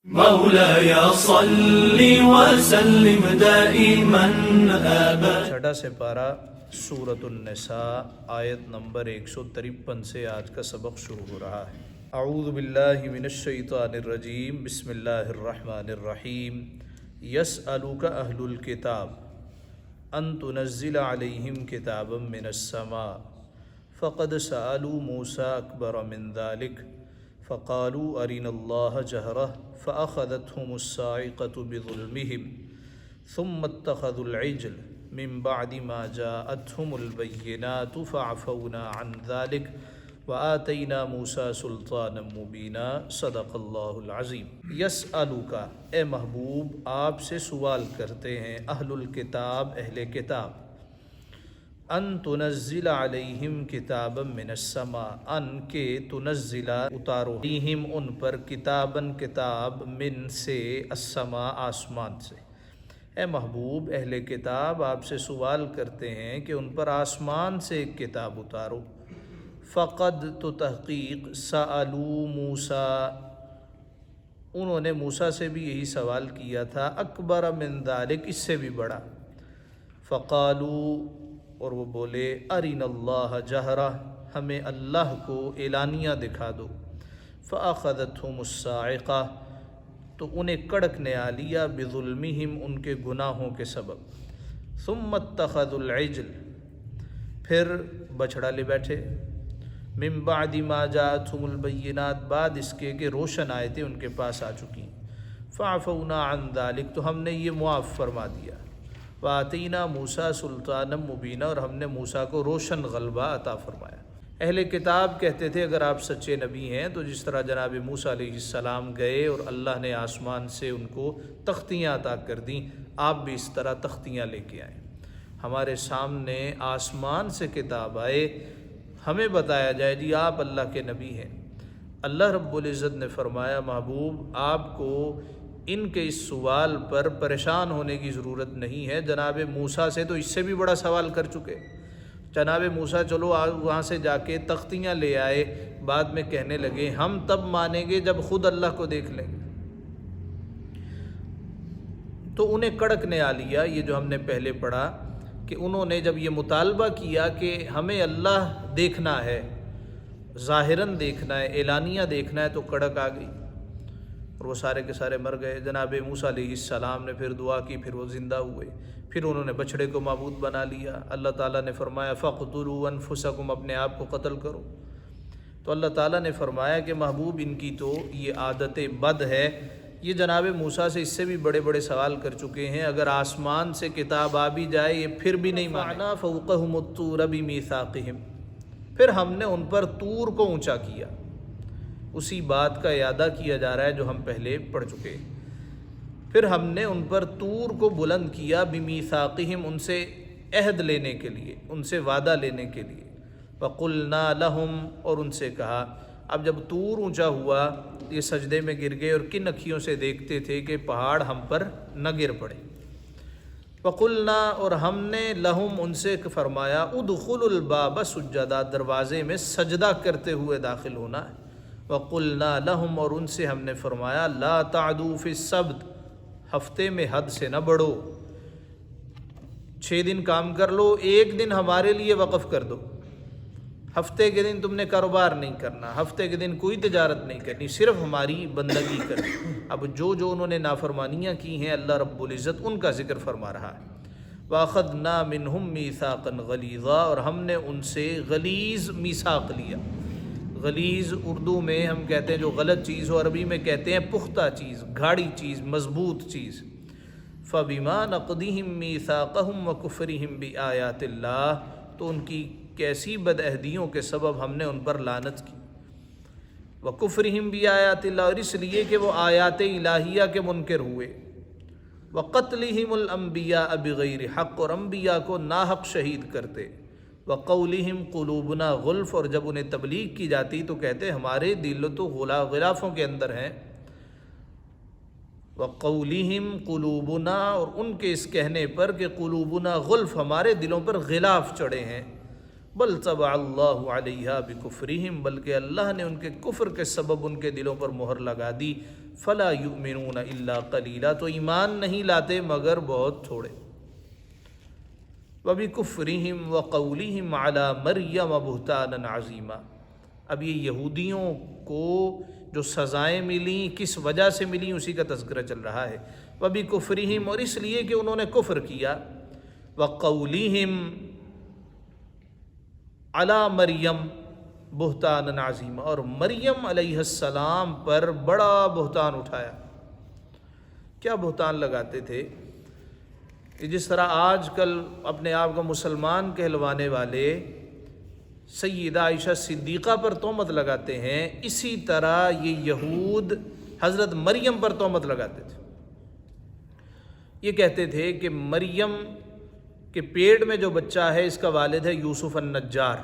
مولاي صل وسلم دائما ابدا۔ چھٹا سپارہ سورۃ النساء آیت نمبر 153 سے آج کا سبق شروع ہو رہا ہے۔ اعوذ باللہ من الشیطان الرجیم، بسم اللہ الرحمن الرحیم۔ یسألک اہل الکتاب ان تنزل علیہم کتابا من السماء فقد سألوا موسیٰ اکبر من ذلک فقالوا ارنا اللہ جہرہ فأخذتهم الصاعقة بظلمهم ثم اتخذوا العجل من بعد ما جاءتهم البينات فعفونا عن ذلك وآتينا موسى سلطانا مبينا۔ صدق اللہ العظیم۔ یسألوکا، اے محبوب آپ سے سوال کرتے ہیں اہل الکتاب، اہل کتاب، ان تنزل علیہم کتابا من السماء، ان کے تنزل اتارو، علیہم ان پر، کتاباً کتاب، من سے، السماء آسمان سے۔ اے محبوب اہل کتاب آپ سے سوال کرتے ہیں کہ ان پر آسمان سے ایک کتاب اتارو۔ فقد تو تحقیق، سألوا موسیٰ، انہوں نے موسیٰ سے بھی یہی سوال کیا تھا، اکبر من ذالک، اس سے بھی بڑا۔ فقالوا، اور وہ بولے، ارنا اللہ جہرہ، ہمیں اللہ کو اعلانیہ دکھا دو۔ فأخذتهم الصاعقہ، تو انہیں کڑک نے آ لیا، بظلمہم، ان کے گناہوں کے سبب۔ ثم اتخذوا العجل، پھر بچھڑا لے بیٹھے، من بعد ما جاءتهم البینات، بعد اس کے کہ روشن آیتیں ان کے پاس آ چکی۔ فعفونا عن ذلک، تو ہم نے یہ معاف فرما دیا۔ وآتینا موسیٰ سلطانا مبینا، اور ہم نے موسیٰ کو روشن غلبہ عطا فرمایا۔ اہل کتاب کہتے تھے اگر آپ سچے نبی ہیں تو جس طرح جناب موسیٰ علیہ السلام گئے اور اللہ نے آسمان سے ان کو تختیاں عطا کر دیں، آپ بھی اس طرح تختیاں لے کے آئیں، ہمارے سامنے آسمان سے کتاب آئے، ہمیں بتایا جائے جی آپ اللہ کے نبی ہیں۔ اللہ رب العزت نے فرمایا محبوب آپ کو ان کے اس سوال پر پریشان ہونے کی ضرورت نہیں ہے، جناب موسیٰ سے تو اس سے بھی بڑا سوال کر چکے۔ جناب موسیٰ چلو وہاں سے جا کے تختیاں لے آئے، بعد میں کہنے لگے ہم تب مانیں گے جب خود اللہ کو دیکھ لیں گے۔ تو انہیں کڑک نے آ لیا، یہ جو ہم نے پہلے پڑھا کہ انہوں نے جب یہ مطالبہ کیا کہ ہمیں اللہ دیکھنا ہے، ظاہراً دیکھنا ہے، اعلانیہ دیکھنا ہے، تو کڑک آ گئی اور وہ سارے کے سارے مر گئے۔ جناب موسیٰ علیہ السلام نے پھر دعا کی، پھر وہ زندہ ہوئے، پھر انہوں نے بچھڑے کو معبود بنا لیا۔ اللہ تعالیٰ نے فرمایا فَاقْتُلُوا أَنفُسَكُمْ، اپنے آپ کو قتل کرو۔ تو اللہ تعالیٰ نے فرمایا کہ محبوب ان کی تو یہ عادت بد ہے، یہ جناب موسیٰ سے اس سے بھی بڑے بڑے سوال کر چکے ہیں، اگر آسمان سے کتاب آ بھی جائے یہ پھر بھی نہیں مانا۔ فَوْقَهُمُ الطُّورَ بِمِيثَاقِهِمْ، پھر ہم نے ان پر طور کو اونچا کیا۔ اسی بات کا اعادہ کیا جا رہا ہے جو ہم پہلے پڑھ چکے۔ پھر ہم نے ان پر طور کو بلند کیا، بِمِيثَاقِهِمْ، ان سے عہد لینے کے لیے، ان سے وعدہ لینے کے لیے۔ وَقُلْنَا لَهُمْ، اور ان سے کہا۔ اب جب طور اونچا ہوا یہ سجدے میں گر گئے، اور کن اکھیوں سے دیکھتے تھے کہ پہاڑ ہم پر نہ گر پڑے۔ وَقُلْنَا، اور ہم نے لَهُمْ، ان سے فرمایا، اُدْخُلُوا الْبَابَ سُجَّدًا، دروازے میں سجدہ کرتے ہوئے داخل ہونا ہے۔ وَقُلْنَا لَهُمْ، اور ان سے ہم نے فرمایا، لَا تَعْدُوا فِي السَّبْتِ، ہفتے میں حد سے نہ بڑھو، 6 دن کام کر لو، ایک دن ہمارے لیے وقف کر دو۔ ہفتے کے دن تم نے کاروبار نہیں کرنا، ہفتے کے دن کوئی تجارت نہیں کرنی، صرف ہماری بندگی کرنی۔ اب جو انہوں نے نافرمانیاں کی ہیں اللہ رب العزت ان کا ذکر فرما رہا ہے۔ وَأَخَذْنَا مِنْهُمْ مِيثَاقًا غَلِيظًا، اور ہم نے ان سے غلیظ میثاق لیا۔ غلیظ اردو میں ہم کہتے ہیں جو غلط چیز ہو، عربی میں کہتے ہیں پختہ چیز، گھاڑی چیز، مضبوط چیز۔ فَبِمَا نَقْضِهِمْ مِيثَاقَهُمْ وَكُفْرِهِمْ بِآيَاتِ اللَّهِ، تو ان کی کیسی بدعہدیوں کے سبب ہم نے ان پر لعنت کی۔ وَكُفْرِهِمْ بِآيَاتِ اللَّهِ، اور اس لیے کہ وہ آیات الہیہ کے منکر ہوئے۔ وَقَتْلِهِمُ الْأَنْبِيَاءَ بِغَيْرِ حق، اور انبیاء کو ناحق شہید کرتے۔ وَقَوْلِهِمْ قُلُوبُنَا غُلْفٌ، اور جب انہیں تبلیغ کی جاتی تو کہتے ہمارے دل تو غلافوں کے اندر ہیں۔ وَقَوْلِهِمْ قُلُوبُنَا، اور ان کے اس کہنے پر کہ قُلُوبُنَا غُلْف، ہمارے دلوں پر غلاف چڑھے ہیں۔ بل طبع اللہ علیہا بکفرہم، بلکہ اللہ نے ان کے کفر کے سبب ان کے دلوں پر مہر لگا دی۔ فلا یؤمنون الا قلیلا، تو ایمان نہیں لاتے مگر بہت تھوڑے۔ وبکفرہم وقولہم علی مریم بہتانا عظیما، اب یہ یہودیوں کو جو سزائیں ملیں کس وجہ سے ملیں اسی کا تذکرہ چل رہا ہے۔ وبکفرہم، اور اس لیے کہ انہوں نے کفر کیا، وقولہم علی مریم بہتانا عظیما، اور مریم علیہ السلام پر بڑا بہتان اٹھایا۔ کیا بہتان لگاتے تھے؟ کہ جس طرح آج کل اپنے آپ کو مسلمان کہلوانے والے سیدہ عائشہ صدیقہ پر تہمت لگاتے ہیں، اسی طرح یہ یہود حضرت مریم پر تہمت لگاتے تھے۔ یہ کہتے تھے کہ مریم کے پیٹ میں جو بچہ ہے اس کا والد ہے یوسف النجار۔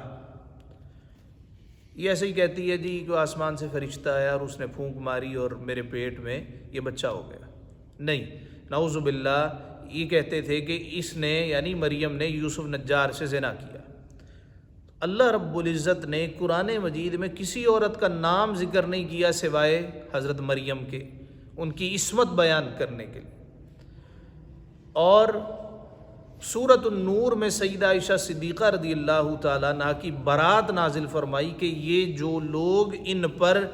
یہ ایسے ہی کہتی ہے جی کہ آسمان سے فرشتہ آیا اور اس نے پھونک ماری اور میرے پیٹ میں یہ بچہ ہو گیا۔ نہیں، نعوذ باللہ، یہ کہتے تھے کہ اس نے یعنی مریم نے یوسف نجار سے زنا کیا۔ اللہ رب العزت نے قرآن مجید میں کسی عورت کا نام ذکر نہیں کیا سوائے حضرت مریم کے، ان کی عصمت بیان کرنے کے لیے۔ اور سورۃ النور میں سیدہ عائشہ صدیقہ رضی اللہ تعالیٰ عنہ کی برات نازل فرمائی کہ یہ جو لوگ ان پر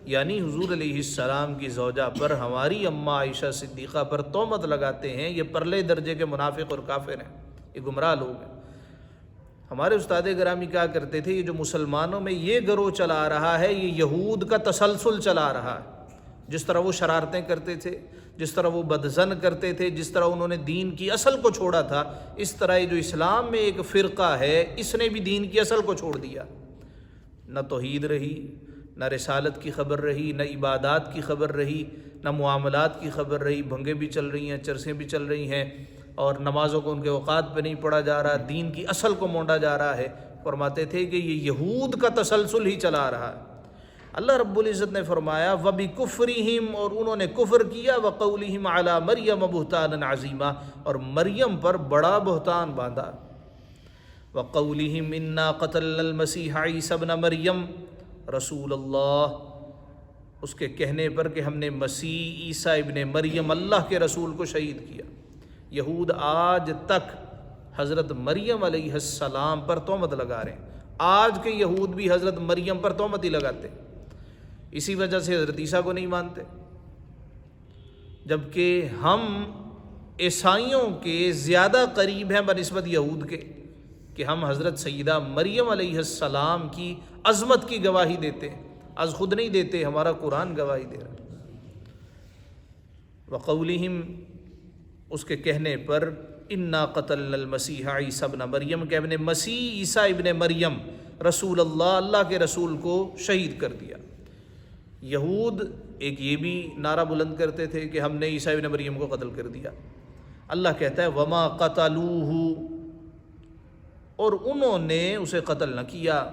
یعنی حضور علیہ السلام کی زوجہ پر، ہماری اماں عائشہ صدیقہ پر تہمت لگاتے ہیں، یہ پرلے درجے کے منافق اور کافر ہیں، یہ گمراہ لوگ ہیں۔ ہمارے استاد گرامی کہا کرتے تھے یہ جو مسلمانوں میں یہ گروہ چلا آ رہا ہے یہ یہود کا تسلسل چلا آ رہا ہے۔ جس طرح وہ شرارتیں کرتے تھے، جس طرح وہ بدظن کرتے تھے، جس طرح انہوں نے دین کی اصل کو چھوڑا تھا، اس طرح یہ جو اسلام میں ایک فرقہ ہے اس نے بھی دین کی اصل کو چھوڑ دیا۔ نہ توحید رہی، نہ رسالت کی خبر رہی، نہ عبادات کی خبر رہی، نہ معاملات کی خبر رہی، بھنگیں بھی چل رہی ہیں، چرسیں بھی چل رہی ہیں، اور نمازوں کو ان کے اوقات پہ نہیں پڑھا جا رہا، دین کی اصل کو مونڈا جا رہا ہے۔ فرماتے تھے کہ یہ یہود کا تسلسل ہی چلا رہا ہے۔ اللہ رب العزت نے فرمایا وَبِكُفْرِهِمْ، اور انہوں نے کفر کیا، وَقَوْلِهِمْ عَلَى مَرْيَمَ بُهْتَانًا عَظِيمًا، اور مریم پر بڑا بہتان باندھا۔ وَقَوْلِهِمْ إِنَّا قَتَلْنَا الْمَسِيحَ عِيسَى ابْنَ مَرْيَمَ رسول اللہ، اس کے کہنے پر کہ ہم نے مسیح عیسیٰ ابن مریم اللہ کے رسول کو شہید کیا۔ یہود آج تک حضرت مریم علیہ السلام پر تہمت لگا رہے ہیں۔ آج کے یہود بھی حضرت مریم پر تہمت ہی لگاتے ہیں، اسی وجہ سے حضرت عیسیٰ کو نہیں مانتے، جبکہ ہم عیسائیوں کے زیادہ قریب ہیں بنسبت یہود کے، کہ ہم حضرت سیدہ مریم علیہ السلام کی عظمت کی گواہی دیتے ہیں، از خود نہیں دیتے، ہمارا قرآن گواہی دے رہا ہے۔ وقولہم، اس کے کہنے پر، انا قتلنا المسیح عیسیٰ ابن مریم، کہ ہم نے مسیح عیسیٰ ابن مریم رسول اللہ، اللہ کے رسول کو شہید کر دیا۔ یہود ایک یہ بھی نعرہ بلند کرتے تھے کہ ہم نے عیسیٰ ابن مریم کو قتل کر دیا۔ اللہ کہتا ہے وما قتلوہ، اور انہوں نے اسے قتل نہ کیا،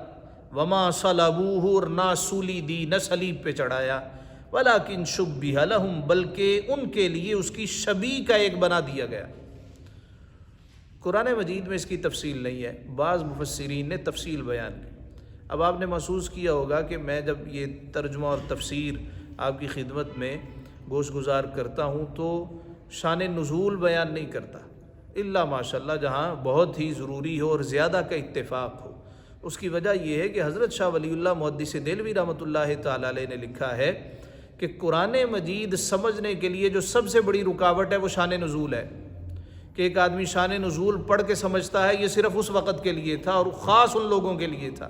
وما صلبوہ، اور نہ سولی دی، نہ صلیب پہ چڑھایا، ولیکن شبہ لہم، بلکہ ان کے لیے اس کی شبیہ کا ایک بنا دیا گیا۔ قرآن مجید میں اس کی تفصیل نہیں ہے، بعض مفسرین نے تفصیل بیان کی۔ اب آپ نے محسوس کیا ہوگا کہ میں جب یہ ترجمہ اور تفسیر آپ کی خدمت میں گوش گزار کرتا ہوں تو شان نزول بیان نہیں کرتا، الا ماشاءاللہ جہاں بہت ہی ضروری ہو اور زیادہ کا اتفاق ہو۔ اس کی وجہ یہ ہے کہ حضرت شاہ ولی اللہ محدث دہلوی رحمۃ اللہ تعالی علیہ نے لکھا ہے کہ قرآن مجید سمجھنے کے لیے جو سب سے بڑی رکاوٹ ہے وہ شان نزول ہے، کہ ایک آدمی شان نزول پڑھ کے سمجھتا ہے یہ صرف اس وقت کے لیے تھا اور خاص ان لوگوں کے لیے تھا،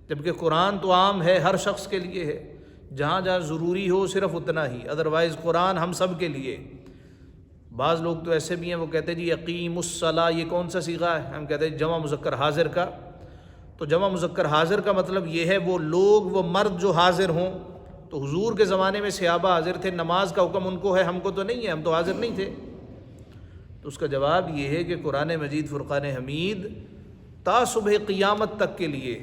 جبکہ قرآن تو عام ہے، ہر شخص کے لیے ہے، جہاں جہاں ضروری ہو صرف اتنا ہی، ادروائز قرآن ہم سب کے لیے۔ بعض لوگ تو ایسے بھی ہیں وہ کہتے ہیں جی یقیم الصلاۃ، یہ کون سا صیغہ ہے؟ ہم کہتے ہیں جمع مذکر حاضر کا، تو جمع مذکر حاضر کا مطلب یہ ہے وہ لوگ، وہ مرد جو حاضر ہوں، تو حضور کے زمانے میں صحابہ حاضر تھے، نماز کا حکم ان کو ہے، ہم کو تو نہیں ہے، ہم تو حاضر نہیں تھے۔ تو اس کا جواب یہ ہے کہ قرآن مجید فرقان حمید تا صبح قیامت تک کے لیے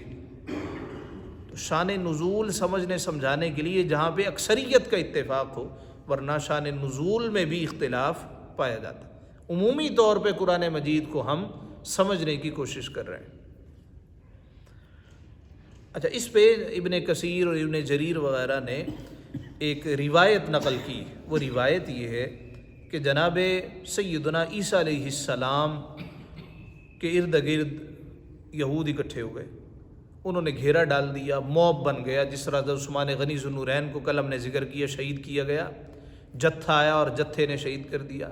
تو شان نزول سمجھنے سمجھانے کے لیے جہاں پہ اکثریت کا اتفاق ہو، ورنہ شان نزول میں بھی اختلاف پایا جاتا ہے۔ عمومی طور پہ قرآن مجید کو ہم سمجھنے کی کوشش کر رہے ہیں۔ اچھا، اس پہ ابن کثیر اور ابن جریر وغیرہ نے ایک روایت نقل کی، وہ روایت یہ ہے کہ جناب سیدنا عیسیٰ علیہ السلام کے ارد گرد یہود اکٹھے ہو گئے، انہوں نے گھیرا ڈال دیا، موب بن گیا، جس طرح عثمان غنی ذو النورین کو کل ہم نے ذکر کیا شہید کیا گیا، جتھا آیا اور جتھے نے شہید کر دیا۔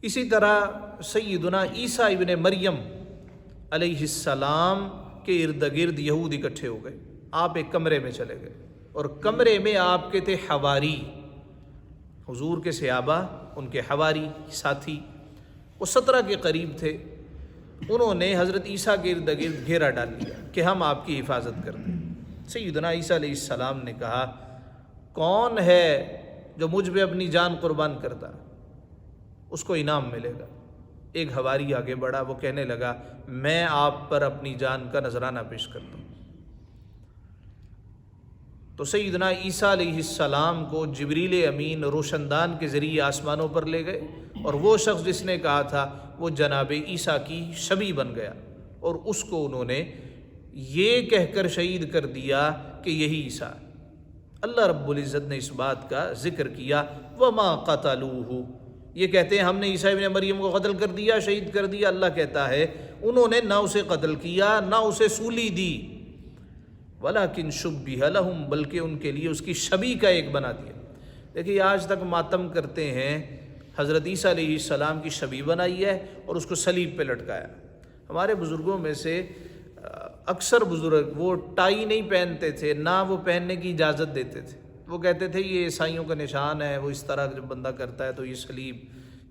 اسی طرح سیدنا عیسیٰ ابن مریم علیہ السلام کے ارد گرد یہود اکٹھے ہو گئے، آپ ایک کمرے میں چلے گئے، اور کمرے میں آپ کے تھے حواری، حضور کے صحابہ، ان کے حواری ساتھی، وہ 17 کے قریب تھے۔ انہوں نے حضرت عیسیٰ کے ارد گرد گھیرا ڈال لیا کہ ہم آپ کی حفاظت کرتے ہیں۔ سیدنا عیسیٰ علیہ السلام نے کہا، کون ہے جو مجھ پہ اپنی جان قربان کرتا، اس کو انعام ملے گا۔ ایک حواری آگے بڑھا، وہ کہنے لگا، میں آپ پر اپنی جان کا نذرانہ پیش کرتا ہوں۔ تو سیدنا عیسیٰ علیہ السلام کو جبریل امین روشندان کے ذریعے آسمانوں پر لے گئے، اور وہ شخص جس نے کہا تھا وہ جناب عیسیٰ کی شبیہ بن گیا، اور اس کو انہوں نے یہ کہہ کر شہید کر دیا کہ یہی عیسیٰ۔ اللہ رب العزت نے اس بات کا ذکر کیا، وَمَا قَتَلُوهُ، یہ کہتے ہیں ہم نے عیسیٰ ابن مریم کو قتل کر دیا، شہید کر دیا۔ اللہ کہتا ہے انہوں نے نہ اسے قتل کیا، نہ اسے سولی دی، وَلَكِنْ شُبِّهَ لَهُمْ، بلکہ ان کے لیے اس کی شبیہ کا ایک بنا دیا۔ دیکھیے آج تک ماتم کرتے ہیں، حضرت عیسیٰ علیہ السلام کی شبیہ بنائی ہے اور اس کو صلیب پہ لٹکایا۔ ہمارے بزرگوں میں سے اکثر بزرگ وہ ٹائی نہیں پہنتے تھے، نہ وہ پہننے کی اجازت دیتے تھے، وہ کہتے تھے یہ عیسائیوں کا نشان ہے، وہ اس طرح جب بندہ کرتا ہے تو یہ صلیب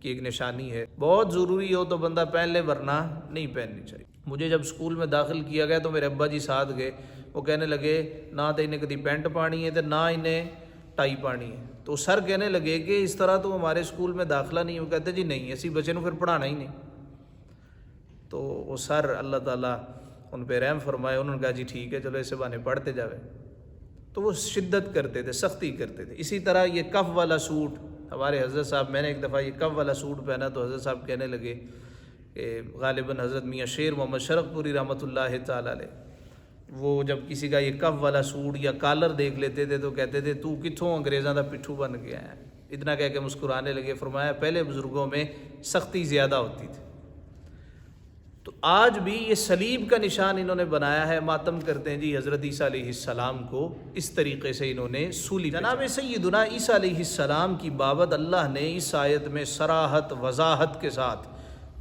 کی ایک نشانی ہے، بہت ضروری ہو تو بندہ پہن لے ورنہ نہیں پہننی چاہیے۔ مجھے جب اسکول میں داخل کیا گیا تو میرے ابا جی ساتھ گئے، وہ کہنے لگے نہ تو انہیں کدی پینٹ پانی ہے تو نہ انہیں ٹائی پانی ہے، تو سر کہنے لگے کہ اس طرح تو ہمارے اسکول میں داخلہ نہیں۔ وہ کہتے جی نہیں، اسی بچے نو پھر پڑھانا ہی نہیں۔ تو وہ سر اللہ تعالیٰ ان پہ رحم فرمائے، انہوں نے کہا جی ٹھیک ہے چلو ایسے بہانے پڑھتے جاوے۔ تو وہ شدت کرتے تھے، سختی کرتے تھے۔ اسی طرح یہ کف والا سوٹ، ہمارے حضرت صاحب، میں نے ایک دفعہ یہ کف والا سوٹ پہنا تو حضرت صاحب کہنے لگے کہ غالباً حضرت میاں شیر محمد شرق پوری رحمۃ اللہ تعالیٰ علیہ، وہ جب کسی کا یہ کف والا سوٹ یا کالر دیکھ لیتے تھے تو کہتے تھے تو کتھوں انگریزاں دا پٹھو بن گیا ہے، اتنا کہہ کے مسکرانے لگے۔ فرمایا پہلے بزرگوں میں سختی زیادہ ہوتی تھی۔ تو آج بھی یہ صلیب کا نشان انہوں نے بنایا ہے، ماتم کرتے ہیں جی حضرت عیسیٰ علیہ السلام کو اس طریقے سے انہوں نے سولی۔ جناب سیدنا عیسیٰ علیہ السلام کی بابت اللہ نے اس آیت میں صراحت، وضاحت کے ساتھ،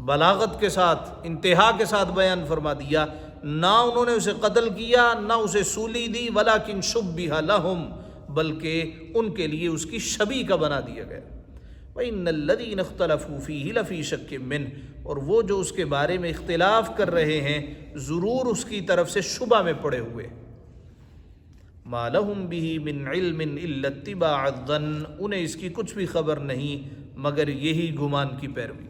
بلاغت کے ساتھ، انتہا کے ساتھ بیان فرما دیا، نہ انہوں نے اسے قتل کیا، نہ اسے سولی دی، وَلَكِنْ شُبِّهَ لَهُمْ، بلکہ ان کے لیے اس کی شبیہ کا بنا دیا گیا۔ وَإِنَّ الَّذِينَ اخْتَلَفُوا فِيهِ لَفِي شَكٍّ مِّنْهُ، اور وہ جو اس کے بارے میں اختلاف کر رہے ہیں ضرور اس کی طرف سے شبہ میں پڑے ہوئے۔ مَا لَهُمْ بِهِ مِنْ عِلْمٍ إِلَّا اتِّبَاعَ الظَّنِّ، انہیں اس کی کچھ بھی خبر نہیں مگر یہی گمان کی پیروی۔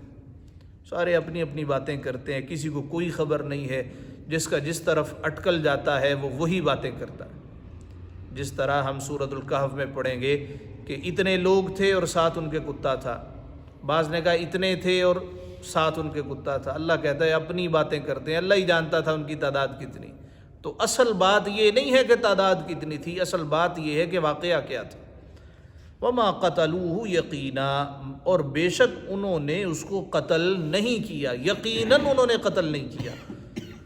سارے اپنی اپنی باتیں کرتے ہیں، کسی کو کوئی خبر نہیں ہے، جس کا جس طرف اٹکل جاتا ہے وہ وہی باتیں کرتا ہے۔ جس طرح ہم سورۃ الکہف میں پڑھیں گے کہ اتنے لوگ تھے اور ساتھ ان کے کتا تھا، بعض نے کہا اتنے تھے اور ساتھ ان کے کتا تھا۔ اللہ کہتا ہے اپنی باتیں کرتے ہیں، اللہ ہی جانتا تھا ان کی تعداد کتنی۔ تو اصل بات یہ نہیں ہے کہ تعداد کتنی تھی، اصل بات یہ ہے کہ واقعہ کیا تھا۔ وَمَا قَتَلُوهُ يَقِينًا، اور بے شک انہوں نے اس کو قتل نہیں کیا، یقیناً انہوں نے قتل نہیں کیا۔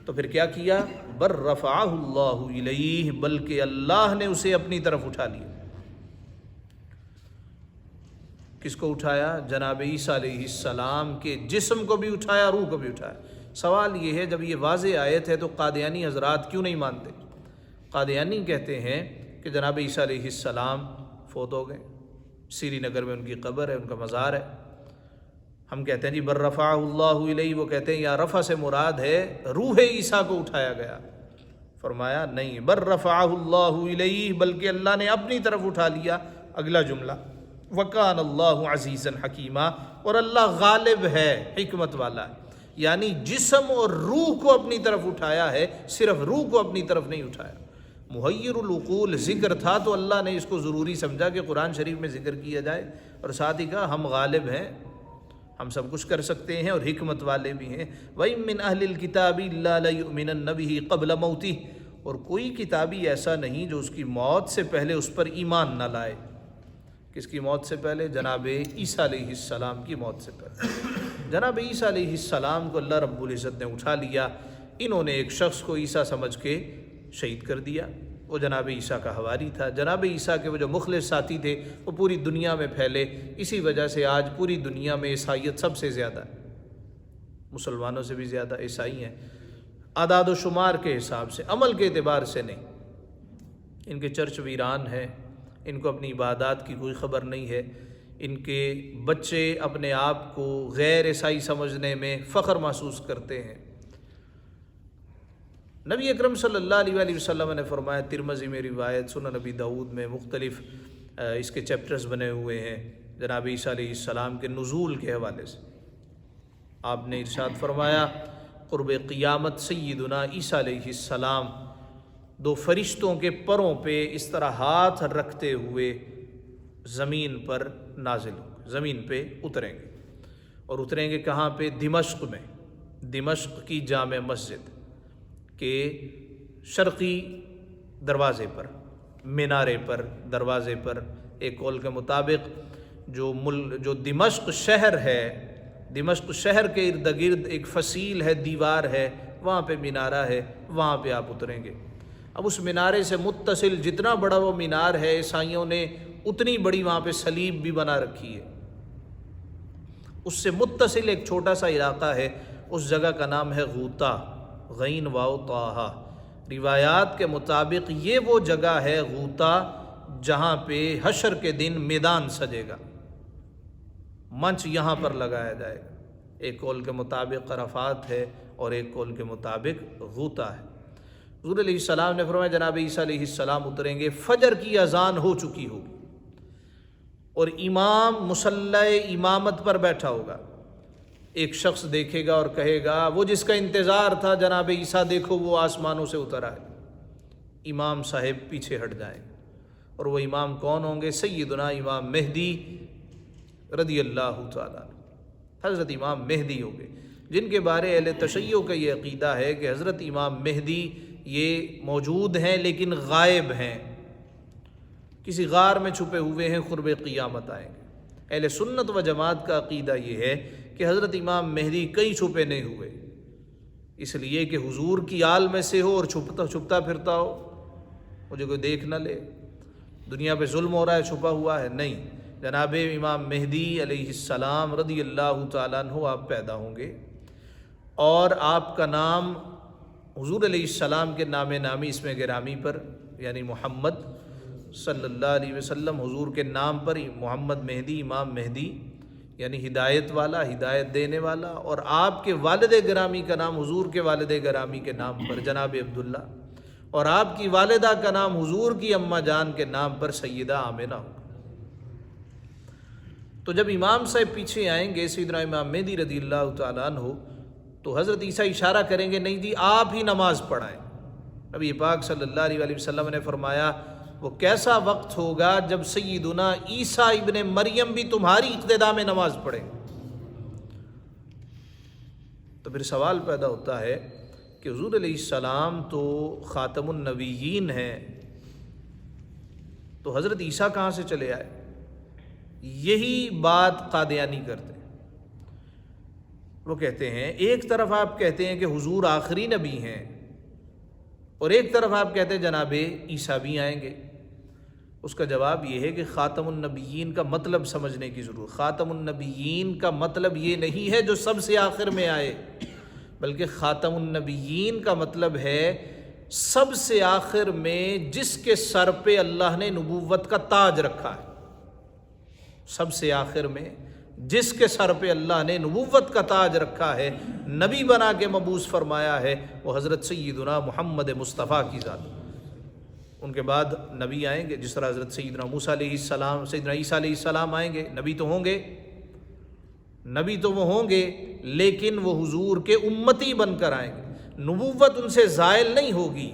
تو پھر کیا کیا؟ بَلْ رَفَعَهُ اللَّهُ إِلَيْهِ، بلکہ اللہ نے اسے اپنی طرف اٹھا لیا۔ کس کو اٹھایا؟ جناب عیسیٰ علیہ السلام کے جسم کو بھی اٹھایا، روح کو بھی اٹھایا۔ سوال یہ ہے جب یہ واضح آیت ہے تو قادیانی حضرات کیوں نہیں مانتے؟ قادیانی کہتے ہیں کہ جناب عیسیٰ علیہ السلام فوت ہو گئے، سری نگر میں ان کی قبر ہے، ان کا مزار ہے۔ ہم کہتے ہیں جی بر رفعہ اللہ الیہ، وہ کہتے ہیں یا رفع سے مراد ہے روح عیسیٰ کو اٹھایا گیا۔ فرمایا نہیں، بر رفعہ اللہ الیہ، بلکہ اللہ نے اپنی طرف اٹھا لیا۔ اگلا جملہ وکان اللہ عزیزا حکیما، اور اللہ غالب ہے، حکمت والا ہے۔ یعنی جسم اور روح کو اپنی طرف اٹھایا ہے، صرف روح کو اپنی طرف نہیں اٹھایا۔ محیر العقول ذکر تھا تو اللہ نے اس کو ضروری سمجھا کہ قرآن شریف میں ذکر کیا جائے، اور ساتھ ہی کہا ہم غالب ہیں، ہم سب کچھ کر سکتے ہیں اور حکمت والے بھی ہیں۔ وَإِن مِّنْ أَهْلِ الْكِتَابِ إِلَّا لَيُؤْمِنَنَّ بِهِ قَبْلَ مَوْتِهِ، اور کوئی کتابی ایسا نہیں جو اس کی موت سے پہلے اس پر ایمان نہ لائے۔ کس کی موت سے پہلے؟ جناب عیسیٰ علیہ السلام کی موت سے پہلے۔ جناب عیسیٰ علیہ السلام کو اللہ رب العزت نے اٹھا لیا، انہوں نے ایک شخص کو عیسیٰ سمجھ کے شہید کر دیا، وہ جناب عیسیٰ کا حواری تھا۔ جناب عیسیٰ کے وہ جو مخلص ساتھی تھے وہ پوری دنیا میں پھیلے، اسی وجہ سے آج پوری دنیا میں عیسائیت سب سے زیادہ ہے، مسلمانوں سے بھی زیادہ عیسائی ہیں، اعداد و شمار کے حساب سے، عمل کے اعتبار سے نہیں۔ ان کے چرچ ویران ہیں، ان کو اپنی عبادات کی کوئی خبر نہیں ہے، ان کے بچے اپنے آپ کو غیر عیسائی سمجھنے میں فخر محسوس کرتے ہیں۔ نبی اکرم صلی اللہ علیہ وآلہ وسلم نے فرمایا، ترمذی میں روایت، سنن نبی داؤد میں مختلف اس کے چیپٹرز بنے ہوئے ہیں جناب عیسیٰ علیہ السلام کے نزول کے حوالے سے۔ آپ نے ارشاد فرمایا، قرب قیامت سیدنا عیسیٰ علیہ السلام دو فرشتوں کے پروں پہ اس طرح ہاتھ رکھتے ہوئے زمین پر نازل ہوں گے، زمین پہ اتریں گے، اور اتریں گے کہاں پہ؟ دمشق میں، دمشق کی جامع مسجد کے شرقی دروازے پر، مینارے پر، دروازے پر۔ ایک قول کے مطابق جو دمشق شہر ہے، دمشق شہر کے ارد گرد ایک فصیل ہے، دیوار ہے، وہاں پہ مینارہ ہے، وہاں پہ آپ اتریں گے۔ اب اس مینارے سے متصل جتنا بڑا وہ مینار ہے، عیسائیوں نے اتنی بڑی وہاں پہ صلیب بھی بنا رکھی ہے۔ اس سے متصل ایک چھوٹا سا علاقہ ہے، اس جگہ کا نام ہے غوطہ، غین واو طاہا۔ روایات کے مطابق یہ وہ جگہ ہے غوطہ جہاں پہ حشر کے دن میدان سجے گا، منچ یہاں پر لگایا جائے گا۔ ایک قول کے مطابق عرفات ہے اور ایک قول کے مطابق غوطہ ہے۔ حضور علیہ السلام نے فرمایا، جناب عیسیٰ علیہ السلام اتریں گے، فجر کی اذان ہو چکی ہوگی اور امام مصلی امامت پر بیٹھا ہوگا۔ ایک شخص دیکھے گا اور کہے گا، وہ جس کا انتظار تھا جناب عیسیٰ، دیکھو وہ آسمانوں سے اتر آئے۔ امام صاحب پیچھے ہٹ جائیں گے، اور وہ امام کون ہوں گے؟ سیدنا امام مہدی رضی اللہ تعالیٰ عنہ، حضرت امام مہدی ہوں گے، جن کے بارے اہل تشیع کا یہ عقیدہ ہے کہ حضرت امام مہدی یہ موجود ہیں لیکن غائب ہیں، کسی غار میں چھپے ہوئے ہیں، قرب قیامت آئیں گے۔ اہل سنت و جماعت کا عقیدہ یہ ہے کہ حضرت امام مہدی کہیں چھپے نہیں ہوئے، اس لیے کہ حضور کی آل میں سے ہو اور چھپتا پھرتا ہو، مجھے کوئی دیکھ نہ لے، دنیا پہ ظلم ہو رہا ہے، چھپا ہوا ہے، نہیں۔ جناب امام مہدی علیہ السلام رضی اللہ تعالیٰ عنہ آپ پیدا ہوں گے، اور آپ کا نام حضور علیہ السلام کے نام نامی اسم گرامی پر، یعنی محمد صلی اللہ علیہ وسلم، حضور کے نام پر محمد مہدی، امام مہدی یعنی ہدایت والا، ہدایت دینے والا، اور آپ کے والد گرامی کا نام حضور کے والد گرامی کے نام پر جناب عبداللہ، اور آپ کی والدہ کا نام حضور کی اماں جان کے نام پر سیدہ آمنہ ہوگا۔ تو جب امام صاحب پیچھے آئیں گے، سیدنا امام مہدی رضی اللہ تعالیٰ عنہ، تو حضرت عیسیٰ اشارہ کریں گے، نہیں جی آپ ہی نماز پڑھائیں۔ نبی پاک صلی اللہ علیہ وآلہ وسلم نے فرمایا، وہ کیسا وقت ہوگا جب سیدنا عیسیٰ ابن مریم بھی تمہاری اقتداء میں نماز پڑھیں۔ تو پھر سوال پیدا ہوتا ہے کہ حضور علیہ السلام تو خاتم النبیین ہیں، تو حضرت عیسیٰ کہاں سے چلے آئے؟ یہی بات قادیانی کرتے ہیں۔ وہ کہتے ہیں، ایک طرف آپ کہتے ہیں کہ حضور آخری نبی ہیں، اور ایک طرف آپ کہتے ہیں جناب عیسیٰ بھی آئیں گے۔ اس کا جواب یہ ہے کہ خاتم النبیین کا مطلب سمجھنے کی ضرورت۔ خاتم النبیین کا مطلب یہ نہیں ہے جو سب سے آخر میں آئے، بلکہ خاتم النبیین کا مطلب ہے سب سے آخر میں جس کے سر پہ اللہ نے نبوت کا تاج رکھا ہے۔ سب سے آخر میں جس کے سر پہ اللہ نے نبوت کا تاج رکھا ہے، نبی بنا کے مبعوث فرمایا ہے، وہ حضرت سیدنا محمد مصطفیٰ کی ذات۔ ان کے بعد نبی آئیں گے، جس طرح حضرت سیدنا موسیٰ علیہ السلام، سیدنا عیسیٰ علیہ السلام آئیں گے، نبی تو ہوں گے، نبی تو وہ ہوں گے، لیکن وہ حضور کے امتی بن کر آئیں گے، نبوت ان سے زائل نہیں ہوگی۔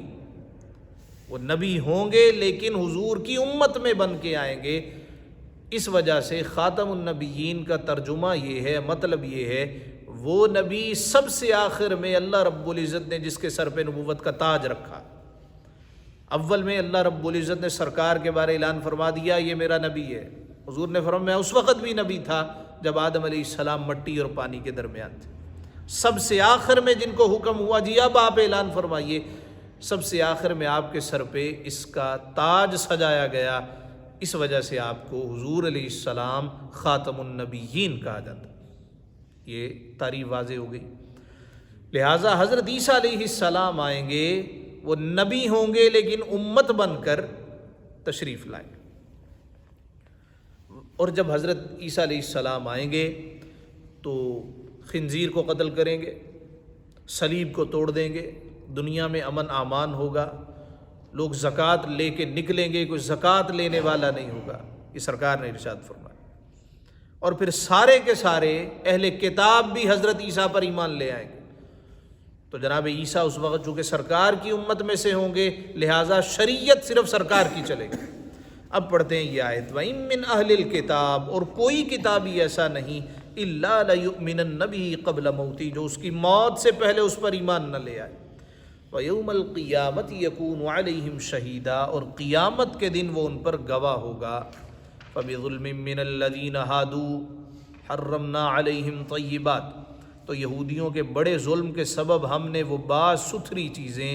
وہ نبی ہوں گے لیکن حضور کی امت میں بن کے آئیں گے۔ اس وجہ سے خاتم النبیین کا ترجمہ یہ ہے، مطلب یہ ہے، وہ نبی سب سے آخر میں اللہ رب العزت نے جس کے سر پہ نبوت کا تاج رکھا، اول میں اللہ رب العزت نے سرکار کے بارے اعلان فرما دیا یہ میرا نبی ہے. حضور نے فرمایا میں اس وقت بھی نبی تھا جب آدم علیہ السلام مٹی اور پانی کے درمیان تھے. سب سے آخر میں جن کو حکم ہوا جی اب آپ اعلان فرمائیے، سب سے آخر میں آپ کے سر پہ اس کا تاج سجایا گیا. اس وجہ سے آپ کو حضور علیہ السلام خاتم النبیین کہا جاتا. یہ تعریف واضح ہو گئی. لہٰذا حضرت عیسیٰ علیہ السلام آئیں گے، وہ نبی ہوں گے لیکن امت بن کر تشریف لائیں گے. اور جب حضرت عیسیٰ علیہ السلام آئیں گے تو خنزیر کو قتل کریں گے، صلیب کو توڑ دیں گے، دنیا میں امن امان ہوگا، لوگ زکوٰۃ لے کے نکلیں گے، کوئی زکوٰۃ لینے والا نہیں ہوگا. یہ سرکار نے ارشاد فرمایا. اور پھر سارے کے سارے اہل کتاب بھی حضرت عیسیٰ پر ایمان لے آئیں گے. تو جناب عیسیٰ اس وقت چونکہ سرکار کی امت میں سے ہوں گے لہٰذا شریعت صرف سرکار کی چلے گی. اب پڑھتے ہیں یہ آیت وَإِن مِّنْ أَهْلِ الْكِتَابِ، اور کوئی کتابی ایسا نہیں إِلَّا لَيُؤْمِنَنَّ بِهِ قَبْلَ مَوْتِهِ، جو اس کی موت سے پہلے اس پر ایمان نہ لے آئے. وَيَوْمَ الْقِيَامَةِ يَكُونُ عَلَيْهِمْ شَهِيدًا، اور قیامت کے دن وہ ان پر گواہ ہوگا. فَبِظُلْمٍ مِّنَ الَّذِينَ هَادُوا حَرَّمْنَا عَلَيْهِمْ طَيِّبَاتٍ، تو یہودیوں کے بڑے ظلم کے سبب ہم نے وہ بعض ستھری چیزیں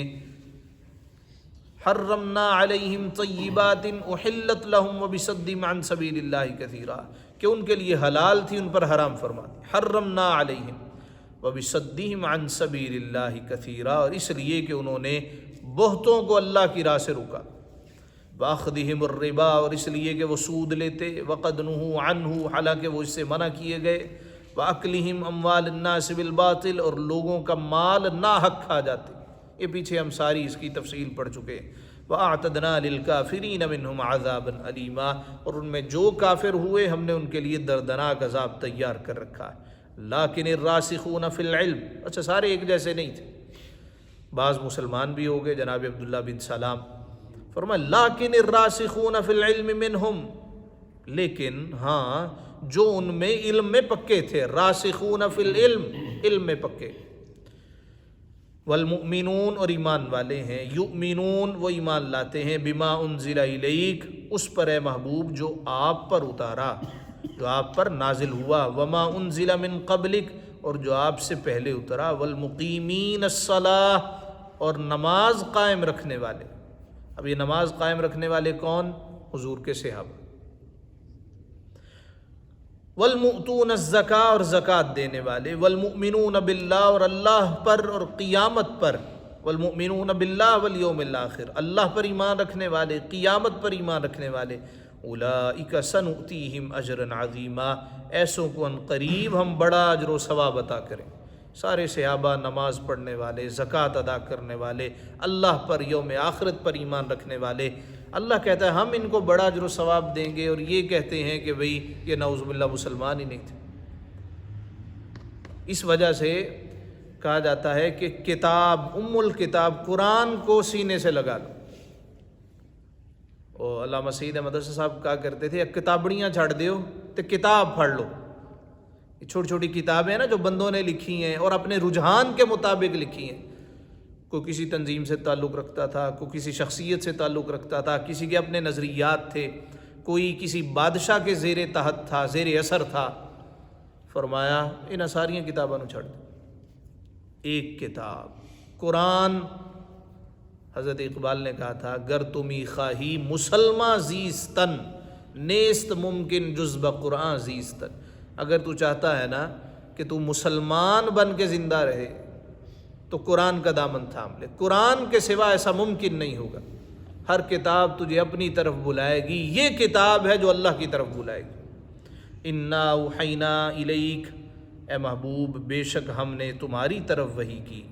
حرمنا علیہم طیبات احلت لہم وبصدہم عن سبیل اللہ کثیرا، کہ ان کے لیے حلال تھی ان پر حرام فرما دی. حرمنا علیہم وبصدہم عن سبیل اللہ کثیرا، اور اس لیے کہ انہوں نے بہتوں کو اللہ کی راہ سے روکا. واخذہم الربا، اور اس لیے کہ وہ سود لیتے. وقد نہوا عنہ، حالانکہ وہ اس سے منع کیے گئے. وَأَكْلِهِمْ أَمْوَالِ النَّاسِ بِالْبَاطِلِ، اور لوگوں کا مال ناحق کھا جاتے. یہ پیچھے ہم ساری اس کی تفصیل پڑھ چکے. وَأَعْتَدْنَا لِلْكَافِرِينَ مِنْهُمْ عَذَابًا أَلِيمًا، اور ان میں جو کافر ہوئے ہم نے ان کے لیے دردناک عذاب تیار کر رکھا ہے. لَٰكِنِ الرَّاسِخُونَ فِي الْعِلْمِ، اچھا سارے ایک جیسے نہیں تھے، بعض مسلمان بھی ہو گئے. جناب عبداللہ بن سلام فرمایا لَٰكِنِ الرَّاسِخُونَ فِي الْعِلْمِ مِنْهُمْ، لیکن ہاں جو ان میں علم میں پکے تھے. راسخون فی العلم، علم میں پکے. والمؤمنون، اور ایمان والے ہیں. یؤمنون، وہ ایمان لاتے ہیں. بما انزل الیک، اس پر اے محبوب جو آپ پر اتارا، جو آپ پر نازل ہوا. وما انزل من قبلک، اور جو آپ سے پہلے اترا. والمقیمین الصلاۃ، اور نماز قائم رکھنے والے. اب یہ نماز قائم رکھنے والے کون؟ حضور کے صحابہ. والمؤتون الزکاۃ، اور زکوٰۃ دینے والے. والمؤمنون باللہ، اور اللہ پر اور قیامت پر. والمؤمنون باللہ والیوم الآخر، اللہ پر ایمان رکھنے والے، قیامت پر ایمان رکھنے والے. اولئک سنؤتیہم اجرا عظیما، ایسوں کو ان قریب ہم بڑا اجر و ثواب عطا کریں. سارے صحابہ نماز پڑھنے والے، زکوٰۃ ادا کرنے والے، اللہ پر یوم آخرت پر ایمان رکھنے والے. اللہ کہتا ہے ہم ان کو بڑا اجر و ثواب دیں گے، اور یہ کہتے ہیں کہ بھئی یہ نعوذ باللہ مسلمان ہی نہیں تھے. اس وجہ سے کہا جاتا ہے کہ کتاب ام الکتاب قرآن کو سینے سے لگا لو. اور علامہ سعید مدرسہ صاحب کہا کرتے تھے کتابڑیاں چھاڑ دیو تو کتاب پڑھ لو. یہ چھوٹی چھوٹی کتابیں ہیں نا جو بندوں نے لکھی ہیں اور اپنے رجحان کے مطابق لکھی ہیں. کوئی کسی تنظیم سے تعلق رکھتا تھا، کوئی کسی شخصیت سے تعلق رکھتا تھا، کسی کے اپنے نظریات تھے، کوئی کسی بادشاہ کے زیر تحت تھا، زیر اثر تھا. فرمایا ان ساریاں کتابوں نے چھڑ دی، ایک کتاب قرآن. حضرت اقبال نے کہا تھا گر تمی خواہی مسلمہ زیستن، نیست ممکن جز بقرآن زیستن. اگر تو چاہتا ہے نا کہ تو مسلمان بن کے زندہ رہے تو قرآن کا دامن تھام لے. قرآن کے سوا ایسا ممکن نہیں ہوگا. ہر کتاب تجھے اپنی طرف بلائے گی، یہ کتاب ہے جو اللہ کی طرف بلائے گی. انا اوحینا الیک، اے محبوب بے شک ہم نے تمہاری طرف وحی کی.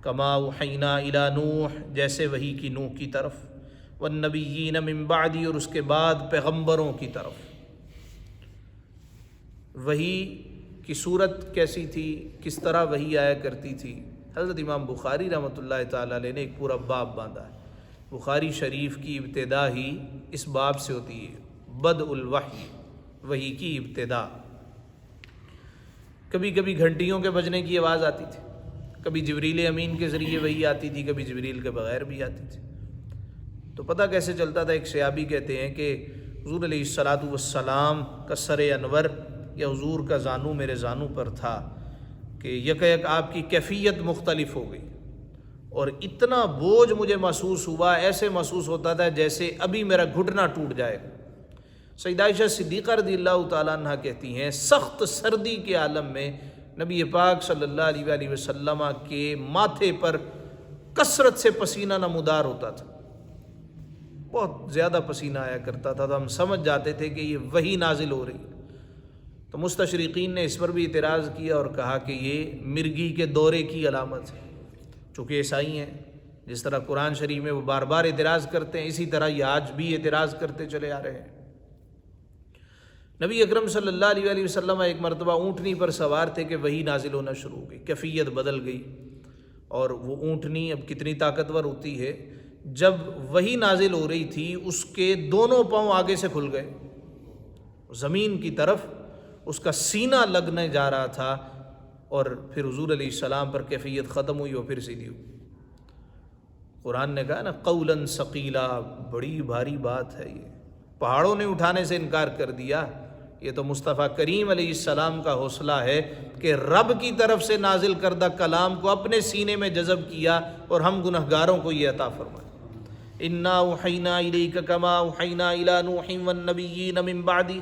کما اوحینا الی نوح، جیسے وحی کی نوح کی طرف. والنبیین من بعدی، اور اس کے بعد پیغمبروں کی طرف. وحی کی صورت کیسی تھی، کس طرح وحی آیا کرتی تھی؟ حضرت امام بخاری رحمۃ اللہ تعالیٰ علیہ نے ایک پورا باب باندھا ہے. بخاری شریف کی ابتدا ہی اس باب سے ہوتی ہے، بدء الوحی، وحی کی ابتدا. کبھی کبھی گھنٹیوں کے بجنے کی آواز آتی تھی، کبھی جبریل امین کے ذریعے وحی آتی تھی، کبھی جبریل کے بغیر بھی آتی تھی. تو پتہ کیسے چلتا تھا؟ ایک صحابی کہتے ہیں کہ حضور علیہ الصلاۃ والسلام کا سر انور یا حضور کا زانو میرے زانو پر تھا کہ یک آپ کی کیفیت مختلف ہو گئی، اور اتنا بوجھ مجھے محسوس ہوا، ایسے محسوس ہوتا تھا جیسے ابھی میرا گھٹنا ٹوٹ جائے۔ سیدہ عائشہ صدیقہ رضی اللہ تعالیٰ عنہ کہتی ہیں سخت سردی کے عالم میں نبی پاک صلی اللہ علیہ وآلہ وسلم کے ماتھے پر کثرت سے پسینہ نمودار ہوتا تھا، بہت زیادہ پسینہ آیا کرتا تھا، تو ہم سمجھ جاتے تھے کہ یہ وحی نازل ہو رہی ہے۔ تو مستشرقین نے اس پر بھی اعتراض کیا اور کہا کہ یہ مرگی کے دورے کی علامت ہے، چونکہ عیسائی ہیں، جس طرح قرآن شریف میں وہ بار بار اعتراض کرتے ہیں، اسی طرح یہ آج بھی اعتراض کرتے چلے آ رہے ہیں۔ نبی اکرم صلی اللہ علیہ وآلہ وسلم ایک مرتبہ اونٹنی پر سوار تھے کہ وحی نازل ہونا شروع ہو گئی، کیفیت بدل گئی، اور وہ اونٹنی اب کتنی طاقتور ہوتی ہے، جب وحی نازل ہو رہی تھی اس کے دونوں پاؤں آگے سے کھل گئے، زمین کی طرف اس کا سینہ لگنے جا رہا تھا، اور پھر حضور علیہ السلام پر کیفیت ختم ہوئی اور پھر سیدھی ہوئی۔ قرآن نے کہا نا قولاً ثقیلا، بڑی بھاری بات ہے، یہ پہاڑوں نے اٹھانے سے انکار کر دیا۔ یہ تو مصطفیٰ کریم علیہ السلام کا حوصلہ ہے کہ رب کی طرف سے نازل کردہ کلام کو اپنے سینے میں جذب کیا، اور ہم گنہگاروں کو یہ عطا فرمائے۔ انا اوحینا الیک کما اوحینا الی نوح والنبیین من بعدی،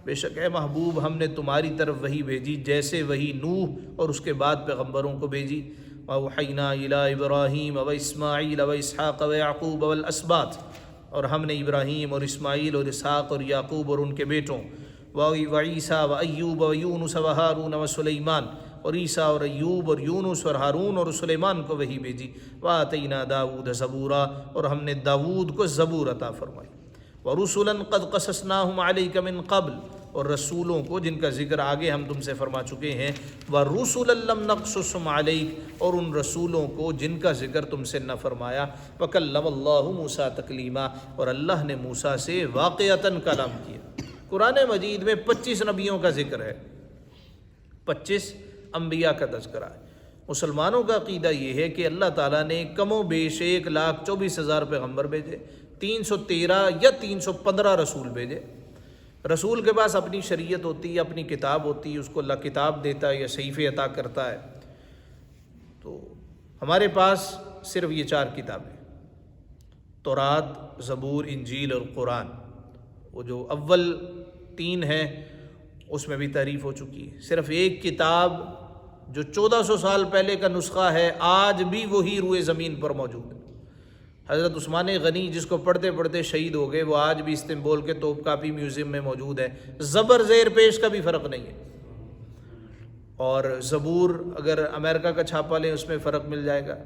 بے شک اے محبوب ہم نے تمہاری طرف وحی بھیجی جیسے وحی نوح اور اس کے بعد پیغمبروں کو بھیجی۔ واوحینا الی ابراہیم و اسماعیل و اسحاق و یعقوب والاسباط، اور ہم نے ابراہیم اور اسماعیل اور اسحاق اور یعقوب اور ان کے بیٹوں، وعیسیٰ و ایوب و یونس و ہارون و سلیمان، اور عیسیٰ اور ایوب اور یونس اور ہارون اور سلیمان کو وحی بھیجی۔ وآتینا داؤد زبورا، اور ہم نے داؤد کو زبور عطا فرمائی۔ ورسلا قد قصصناہم علیک من قبل، اور رسولوں کو جن کا ذکر آگے ہم تم سے فرما چکے ہیں، ورسلا لم نقصصہم علیک، اور ان رسولوں کو جن کا ذکر تم سے نہ فرمایا۔ وکلم اللہ موسیٰ تکلیما، اور اللہ نے موسیٰ سے واقعتاً کلام کیا۔ قرآن مجید میں 25 نبیوں کا ذکر ہے، 25 انبیاء کا تذکرہ ہے۔ مسلمانوں کا عقیدہ یہ ہے کہ اللہ تعالیٰ نے کم و بیش 1,24,000 پیغمبر بھیجے، 313 یا 315 رسول بھیجے۔ رسول کے پاس اپنی شریعت ہوتی ہے، اپنی کتاب ہوتی ہے، اس کو اللہ کتاب دیتا ہے یا صحیفے عطا کرتا ہے۔ تو ہمارے پاس صرف یہ 4 کتابیں، تورات، زبور، انجیل اور قرآن۔ وہ جو اول 3 ہیں اس میں بھی تعریف ہو چکی ہے۔ صرف ایک کتاب جو 1400 سال پہلے کا نسخہ ہے، آج بھی وہی روئے زمین پر موجود ہے۔ حضرت عثمان غنی جس کو پڑھتے پڑھتے شہید ہو گئے، وہ آج بھی استنبول کے توپ کاپی میوزیم میں موجود ہے، زبر زیر پیش کا بھی فرق نہیں ہے۔ اور زبور اگر امریکہ کا چھاپا لیں اس میں فرق مل جائے گا،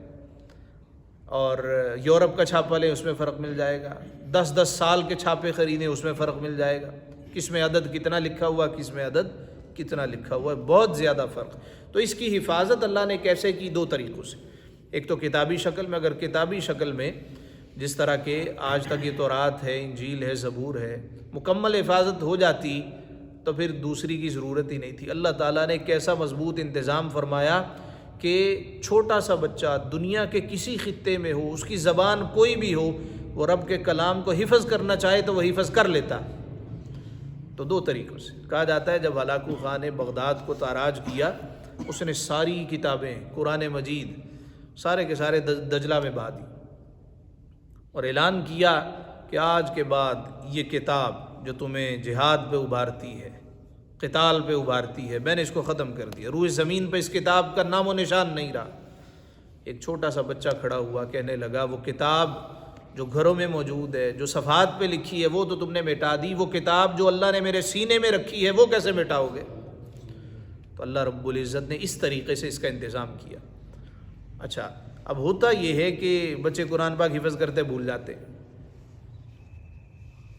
اور یورپ کا چھاپا لیں اس میں فرق مل جائے گا، 10 سال کے چھاپے خریدیں اس میں فرق مل جائے گا، کس میں عدد کتنا لکھا ہوا، کس میں عدد کتنا لکھا ہوا ہے، بہت زیادہ فرق۔ تو اس کی حفاظت اللہ نے کیسے کی؟ 2 طریقوں سے۔ ایک تو کتابی شکل میں، اگر کتابی شکل میں جس طرح کہ آج تک یہ تورات ہے، انجیل ہے، زبور ہے، مکمل حفاظت ہو جاتی تو پھر دوسری کی ضرورت ہی نہیں تھی۔ اللہ تعالیٰ نے کیسا مضبوط انتظام فرمایا کہ چھوٹا سا بچہ دنیا کے کسی خطے میں ہو، اس کی زبان کوئی بھی ہو، وہ رب کے کلام کو حفظ کرنا چاہے تو وہ حفظ کر لیتا۔ تو 2 طریقوں سے کہا جاتا ہے جب ہلاکو خان نے بغداد کو تاراج کیا، اس نے ساری کتابیں، قرآن مجید سارے کے سارے دجلہ میں بہا دی، اور اعلان کیا کہ آج کے بعد یہ کتاب جو تمہیں جہاد پہ ابھارتی ہے، قتال پہ ابھارتی ہے، میں نے اس کو ختم کر دیا۔ روئے زمین پہ اس کتاب کا نام و نشان نہیں رہا۔ ایک چھوٹا سا بچہ کھڑا ہوا، کہنے لگا وہ کتاب جو گھروں میں موجود ہے، جو صفحات پہ لکھی ہے، وہ تو تم نے مٹا دی، وہ کتاب جو اللہ نے میرے سینے میں رکھی ہے وہ کیسے مٹاؤ گے؟ تو اللہ رب العزت نے اس طریقے سے اس کا انتظام کیا۔ اچھا، اب ہوتا یہ ہے کہ بچے قرآن پاک حفظ کرتے بھول جاتے ہیں۔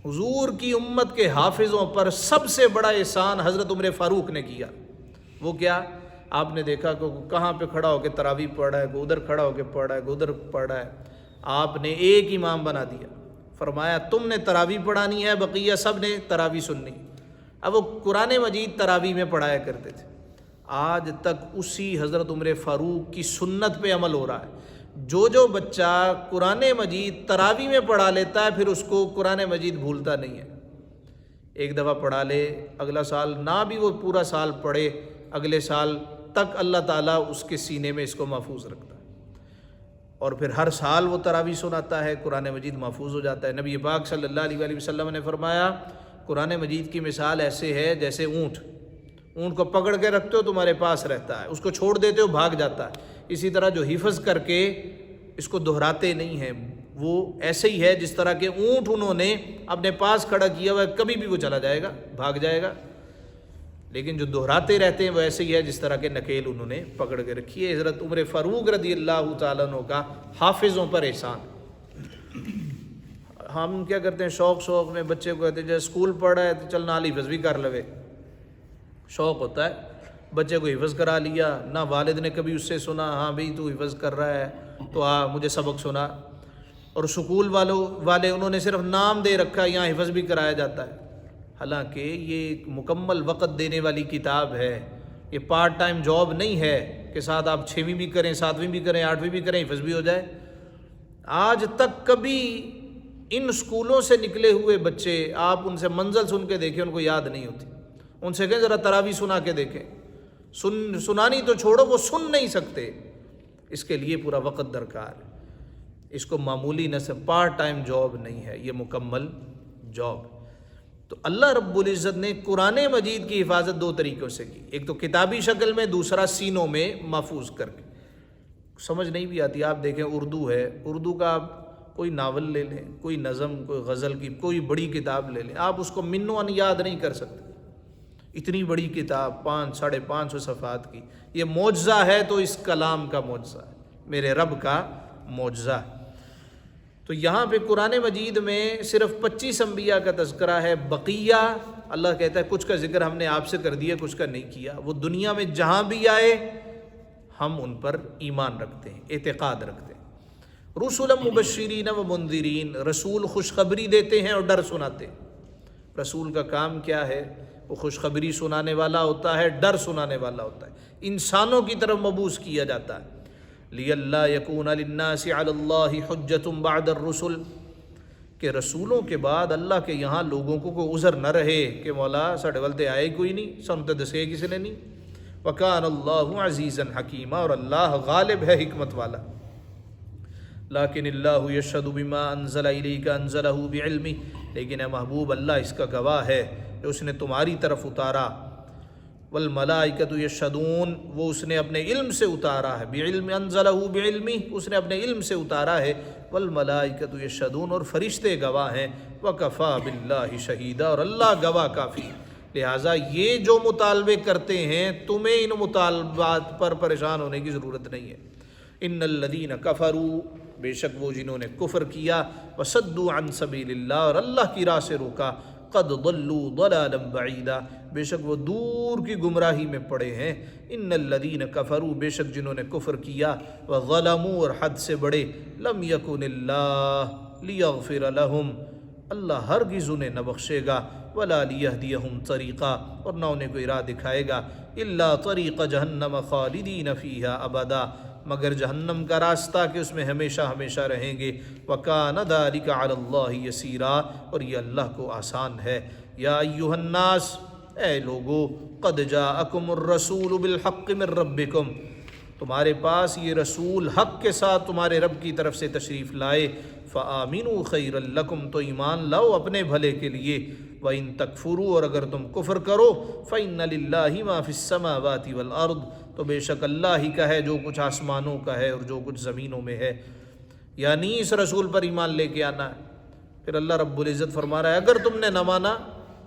حضور کی امت کے حافظوں پر سب سے بڑا احسان حضرت عمر فاروق نے کیا۔ وہ کیا؟ آپ نے دیکھا کہ کہاں پہ کھڑا ہو کے تراویح پڑھ رہا ہے، کوئی ادھر کھڑا ہو کے پڑھ رہا ہے، کوئی ادھر پڑھ رہا ہے۔ آپ نے ایک امام بنا دیا، فرمایا تم نے تراویح پڑھانی ہے، بقیہ سب نے تراویح سننی۔ اب وہ قرآن مجید تراویح میں پڑھایا کرتے تھے۔ آج تک اسی حضرت عمر فاروق کی سنت پہ عمل ہو رہا ہے۔ جو بچہ قرآن مجید تراویح میں پڑھا لیتا ہے پھر اس کو قرآن مجید بھولتا نہیں ہے. ایک دفعہ پڑھا لے، اگلا سال نہ بھی وہ پورا سال پڑھے، اگلے سال تک اللہ تعالیٰ اس کے سینے میں اس کو محفوظ رکھتا ہے، اور پھر ہر سال وہ تراویح سناتا ہے، قرآن مجید محفوظ ہو جاتا ہے. نبی پاک صلی اللہ علیہ وآلہ وسلم نے فرمایا قرآن مجید کی مثال ایسے ہے جیسے اونٹ کو پکڑ کے رکھتے ہو تمہارے پاس رہتا ہے، اس کو چھوڑ دیتے ہو بھاگ جاتا ہے. اسی طرح جو حفظ کر کے اس کو دہراتے نہیں ہیں وہ ایسے ہی ہے جس طرح کہ اونٹ انہوں نے اپنے پاس کھڑا کیا ہوا ہے، کبھی بھی وہ چلا جائے گا، بھاگ جائے گا. لیکن جو دہراتے رہتے ہیں وہ ایسے ہی ہے جس طرح کے نکیل انہوں نے پکڑ کے رکھی ہے. حضرت عمر فاروق رضی اللہ تعالیٰ عنہ کا حافظوں پر احسان. ہم کیا کرتے ہیں شوق میں بچے کو کہتے ہیں جب اسکول پڑھ رہا ہے تو چل نال حفظ بھی کر لوے. شوق ہوتا ہے بچے کو حفظ کرا لیا، نہ والد نے کبھی اس سے سنا ہاں بھئی تو حفظ کر رہا ہے تو مجھے سبق سنا، اور سکول والے انہوں نے صرف نام دے رکھا یہاں حفظ بھی کرایا جاتا ہے. حالانکہ یہ ایک مکمل وقت دینے والی کتاب ہے، یہ پارٹ ٹائم جاب نہیں ہے کہ ساتھ آپ 6ویں بھی کریں 7ویں بھی کریں 8ویں بھی کریں حفظ بھی ہو جائے. آج تک کبھی ان اسکولوں سے نکلے ہوئے بچے آپ ان سے منزل سن کے دیکھیں ان کو یاد نہیں ہوتی. ان سے کہیں ذرا تراویح سنا کے دیکھیں، سنانی تو چھوڑو وہ سن نہیں سکتے. اس کے لیے پورا وقت درکار ہے. اس کو معمولی نہ سے پارٹ ٹائم جاب نہیں ہے، یہ مکمل جاب. تو اللہ رب العزت نے قرآن مجید کی حفاظت 2 طریقوں سے کی، ایک تو کتابی شکل میں، دوسرا سینوں میں محفوظ کر کے. سمجھ نہیں بھی آتی، آپ دیکھیں اردو ہے، اردو کا آپ کوئی ناول لے لیں، کوئی نظم، کوئی غزل کی کوئی بڑی کتاب لے لیں، آپ اس کو منو ان یاد نہیں کر سکتے. اتنی بڑی کتاب 500-550 صفحات کی، یہ معجزہ ہے تو اس کلام کا معجزہ ہے، میرے رب کا معجزہ. تو یہاں پہ قرآن مجید میں صرف 25 انبیاء کا تذکرہ ہے. بقیہ اللہ کہتا ہے کچھ کا ذکر ہم نے آپ سے کر دیا، کچھ کا نہیں کیا. وہ دنیا میں جہاں بھی آئے ہم ان پر ایمان رکھتے ہیں، اعتقاد رکھتے ہیں. رسولا مبشرین و منذرین، رسول خوشخبری دیتے ہیں اور ڈر سناتے ہیں. رسول کا کام کیا ہے؟ وہ خوشخبری سنانے والا ہوتا ہے، ڈر سنانے والا ہوتا ہے. انسانوں کی طرف مبعوث کیا جاتا ہے. لِأَلَّا يَكُونَ لِلنَّاسِ عَلَى اللَّهِ حُجَّةٌ بَعْدَ الرُّسُلِ، کہ رسولوں کے بعد اللہ کے یہاں لوگوں کو کوئی عذر نہ رہے کہ مولا ساڑھے والتے آئے کوئی نہیں، سنتے دسے کسی نے نہیں. وَكَانَ اللَّهُ عَزِيزًا حَكِيمًا، اور اللہ غالب ہے، حکمت والا. لیکن اللہ یشہد بما انزل الیک انزلہ بعلمہ، لیکن اے محبوب اللہ اس کا گواہ ہے کہ اس نے تمہاری طرف اتارا. والملائکۃ یشہدون، وہ اس نے اپنے علم سے اتارا ہے. بعلم انزلہ بعلمہ، اس نے اپنے علم سے اتارا ہے. والملائکۃ یشہدون، اور فرشتے گواہ ہیں. وکفیٰ باللہ شہیدا، اور اللہ گواہ کافی. لہٰذا یہ جو مطالبے کرتے ہیں تمہیں ان مطالبات پر پریشان ہونے کی ضرورت نہیں ہے. ان الذین کفروا، بے شک وہ جنہوں نے کفر کیا، وصدوا عن سبیل اللہ، اور اللہ کی راہ سے روکا، قد ضلوا ضلالا بعیدا، بے شک وہ دور کی گمراہی میں پڑے ہیں. ان الذین کفروا، بے شک جنہوں نے کفر کیا، وظلموا، اور حد سے بڑے، لم یکن اللہ لیغفر لہم، اللہ ہرگز انہیں نہ بخشے گا، ولا لیہدیہم طریقہ، اور نہ انہیں کوئی راہ دکھائے گا، الا طریق جہنم خالدین فیہا ابدا، مگر جہنم کا راستہ کہ اس میں ہمیشہ ہمیشہ رہیں گے. وَكَانَ ذَلِكَ عَلَى اللَّهِ يَسِيرًا، اور یہ اللہ کو آسان ہے. یا ایھا الناس، اے لوگو، قد جاءکم الرسول بالحق من ربکم، تمہارے پاس یہ رسول حق کے ساتھ تمہارے رب کی طرف سے تشریف لائے. فآمنوا خیرا لکم، تو ایمان لاؤ اپنے بھلے کے لیے. وَإِن تَكْفُرُوا، اور اگر تم کفر کرو، فَإِنَّ لِلَّهِ مَا فِي السَّمَاوَاتِ وَالْأَرْضِ، تو بے شک اللہ ہی کا ہے جو کچھ آسمانوں کا ہے اور جو کچھ زمینوں میں ہے. یعنی اس رسول پر ایمان لے کے آنا ہے. پھر اللہ رب العزت فرما رہا ہے اگر تم نے نہ مانا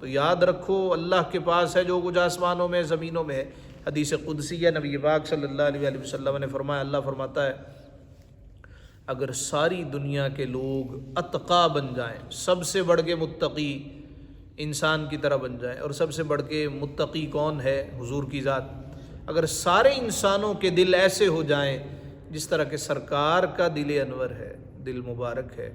تو یاد رکھو اللہ کے پاس ہے جو کچھ آسمانوں میں زمینوں میں ہے. حدیث قدسی ہے، نبی پاک صلی اللہ علیہ وسلم نے فرمایا، اللہ فرماتا ہے اگر ساری دنیا کے لوگ اتقا بن جائیں، سب سے بڑھ کے متقی انسان کی طرح بن جائیں، اور سب سے بڑھ کے متقی کون ہے؟ حضور کی ذات. اگر سارے انسانوں کے دل ایسے ہو جائیں جس طرح کہ سرکار کا دل انور ہے، دل مبارک ہے،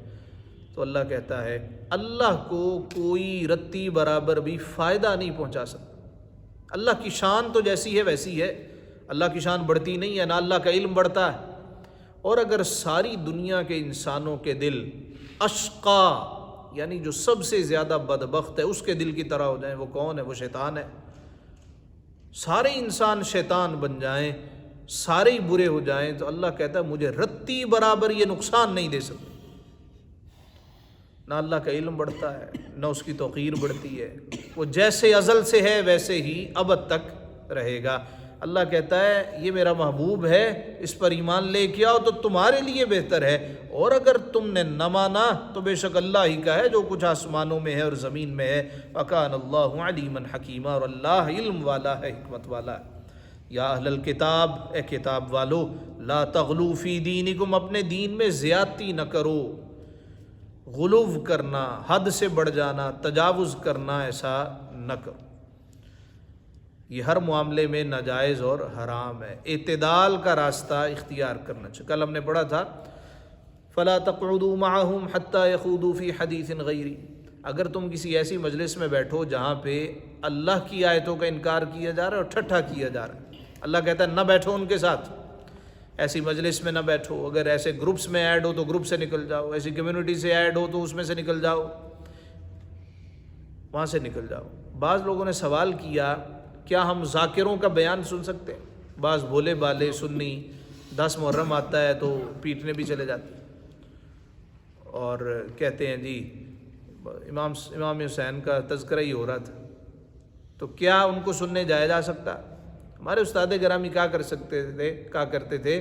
تو اللہ کہتا ہے اللہ کو کوئی رتی برابر بھی فائدہ نہیں پہنچا سکتا. اللہ کی شان تو جیسی ہے ویسی ہے، اللہ کی شان بڑھتی نہیں ہے، نہ اللہ کا علم بڑھتا ہے. اور اگر ساری دنیا کے انسانوں کے دل اشقا یعنی جو سب سے زیادہ بدبخت ہے اس کے دل کی طرح ہو جائیں، وہ کون ہے؟ وہ شیطان ہے۔ سارے انسان شیطان بن جائیں، سارے ہی برے ہو جائیں، تو اللہ کہتا ہے مجھے رتی برابر یہ نقصان نہیں دے سکتے۔ نہ اللہ کا علم بڑھتا ہے، نہ اس کی توقیر بڑھتی ہے، وہ جیسے ازل سے ہے ویسے ہی ابد تک رہے گا۔ اللہ کہتا ہے یہ میرا محبوب ہے، اس پر ایمان لے کے آؤ تو تمہارے لیے بہتر ہے، اور اگر تم نے نہ مانا تو بے شک اللہ ہی کا ہے جو کچھ آسمانوں میں ہے اور زمین میں ہے۔ وَكَانَ اللَّهُ عَلِيمًا حَكِيمًا، اور اللہ علم والا ہے، حکمت والا ہے۔ یا اہل الکتاب، اے کتاب والو، لا تغلو فی دینکم، اپنے دین میں زیادتی نہ کرو، غلو کرنا، حد سے بڑھ جانا، تجاوز کرنا، ایسا نہ کرو۔ یہ ہر معاملے میں ناجائز اور حرام ہے، اعتدال کا راستہ اختیار کرنا چاہیے۔ کل ہم نے پڑھا تھا فَلَا تَقْعُدُوا مَعَهُمْ حَتَّى يَخُوضُوا فِي حَدِيثٍ غَيْرِهِ، اگر تم کسی ایسی مجلس میں بیٹھو جہاں پہ اللہ کی آیتوں کا انکار کیا جا رہا ہے اور ٹھٹھا کیا جا رہا ہے، اللہ کہتا ہے نہ بیٹھو ان کے ساتھ، ایسی مجلس میں نہ بیٹھو۔ اگر ایسے گروپس میں ایڈ ہو تو گروپ سے نکل جاؤ، ایسی کمیونٹی سے ایڈ ہو تو اس میں سے نکل جاؤ، وہاں سے نکل جاؤ۔ بعض لوگوں نے سوال کیا کیا ہم ذاکروں کا بیان سن سکتے ہیں؟ بعض بھولے بالے سنی 10 محرم آتا ہے تو پیٹنے بھی چلے جاتے ہیں اور کہتے ہیں جی امام حسین کا تذکرہ ہی ہو رہا تھا، تو کیا ان کو سننے جایا جا سکتا؟ ہمارے استاد گرامی کہا کرتے تھے